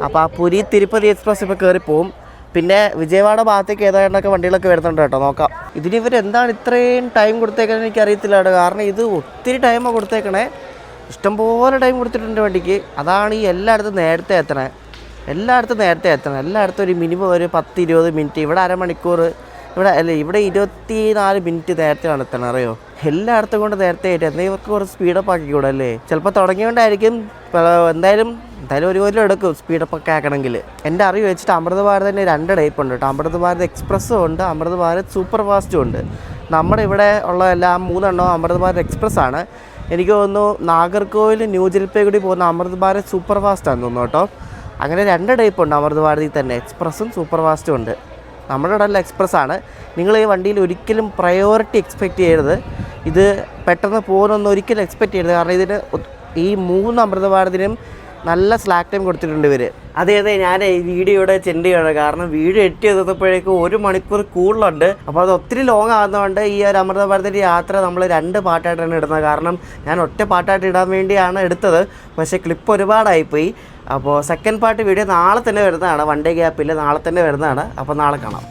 അപ്പോൾ ആ പുരി തിരുപ്പതി എക്സ്പ്രസ് ഇപ്പോൾ കയറിപ്പോവും. പിന്നെ വിജയവാഡ ഭാഗത്തേക്ക് ഏതാണ്ടൊക്കെ വണ്ടികളൊക്കെ വരുന്നുണ്ട് കേട്ടോ. നോക്കാം ഇതിനിവർ എന്താണ് ഇത്രയും ടൈം കൊടുത്തേക്കണേ എനിക്കറിയത്തില്ല കേട്ടോ. കാരണം ഇത് ഒത്തിരി ടൈമാണ് കൊടുത്തേക്കണേ. ഇഷ്ടംപോലെ ടൈം കൊടുത്തിട്ടുണ്ട് വണ്ടിക്ക്. അതാണ് ഈ എല്ലായിടത്തും നേരത്തെ എത്തണേ. എല്ലായിടത്തും ഒരു മിനിമം ഒരു 10-20 മിനിറ്റ്. ഇവിടെ അരമണിക്കൂർ, ഇവിടെ 24 മിനിറ്റ് നേരത്തെയാണ് എത്തണം അറിയോ. എല്ലായിടത്തും കൊണ്ട് നേരത്തെ ആയിട്ട് എന്നാൽ ഇവർക്ക് കുറച്ച് സ്പീഡപ്പ് ആക്കിക്കൂടെ അല്ലേ. ചിലപ്പോൾ തുടങ്ങിയോണ്ടായിരിക്കും. എന്തായാലും ഒരു കൊല്ലം എടുക്കും സ്പീഡപ്പ് ഒക്കെ ആക്കണമെങ്കിൽ. എൻ്റെ അറിവ് വെച്ചിട്ട് അമൃത ഭാരതിൻ്റെ 2 ടൈപ്പ് ഉണ്ട് കേട്ടോ. അമൃത ഭാരത് എക്സ്പ്രസ്സും ഉണ്ട്, അമൃത ഭാരത് സൂപ്പർ ഫാസ്റ്റും ഉണ്ട്. നമ്മുടെ ഇവിടെ ഉള്ള എല്ലാ 3 അമൃത ഭാരത് എക്സ്പ്രസ് ആണ്. എനിക്ക് തോന്നുന്നു നാഗർകോവിൽ ന്യൂ ജൽപൈഗുരി പോകുന്ന അമൃത ഭാരത് സൂപ്പർ ഫാസ്റ്റാണെന്ന് തോന്നുന്നു കേട്ടോ. അങ്ങനെ 2 ടൈപ്പ് ഉണ്ട് അമൃത ഭാരതിൽ തന്നെ, എക്സ്പ്രസ്സും സൂപ്പർ ഫാസ്റ്റും ഉണ്ട്. നമ്മുടെ ഇവിടെ എല്ലാം എക്സ്പ്രസ്സാണ്. നിങ്ങൾ ഈ വണ്ടിയിൽ ഒരിക്കലും പ്രയോറിറ്റി എക്സ്പെക്റ്റ് ചെയ്യരുത്. ഇത് പെട്ടെന്ന് പോകുന്നൊന്നും ഒരിക്കലും എക്സ്പെക്റ്റ് ചെയ്യരുത്. കാരണം ഇതിന് ഈ 3 അമൃത ഭാരതിനും നല്ല സ്ലാക്ക് ടൈം കൊടുത്തിട്ടുണ്ട് ഇവർ. അതെ ഞാൻ ഈ വീഡിയോയുടെ ചെൻഡ് ചെയ്യണം. കാരണം വീഡിയോ എഡിറ്റ് ചെയ്തപ്പോഴേക്കും 1 മണിക്കൂർ കൂടുതലുണ്ട്. അപ്പോൾ അത് ഒത്തിരി ലോങ് ആകുന്നതുകൊണ്ട് ഈ ഒരു അമൃത ഭാരതിൻ്റെ യാത്ര നമ്മൾ 2 പാർട്ടായിട്ടാണ് ഇടുന്നത്. കാരണം ഞാൻ ഒറ്റ പാർട്ടായിട്ട് ഇടാൻ വേണ്ടിയാണ് എടുത്തത്. പക്ഷേ ക്ലിപ്പ് ഒരുപാടായിപ്പോയി. അപ്പോൾ സെക്കൻഡ് പാർട്ട് വീഡിയോ നാളെ തന്നെ വരുന്നതാണ്. 1 ഡേ ഗ്യാപ്പിൽ നാളെ തന്നെ വരുന്നതാണ്. അപ്പോൾ നാളെ കാണാം.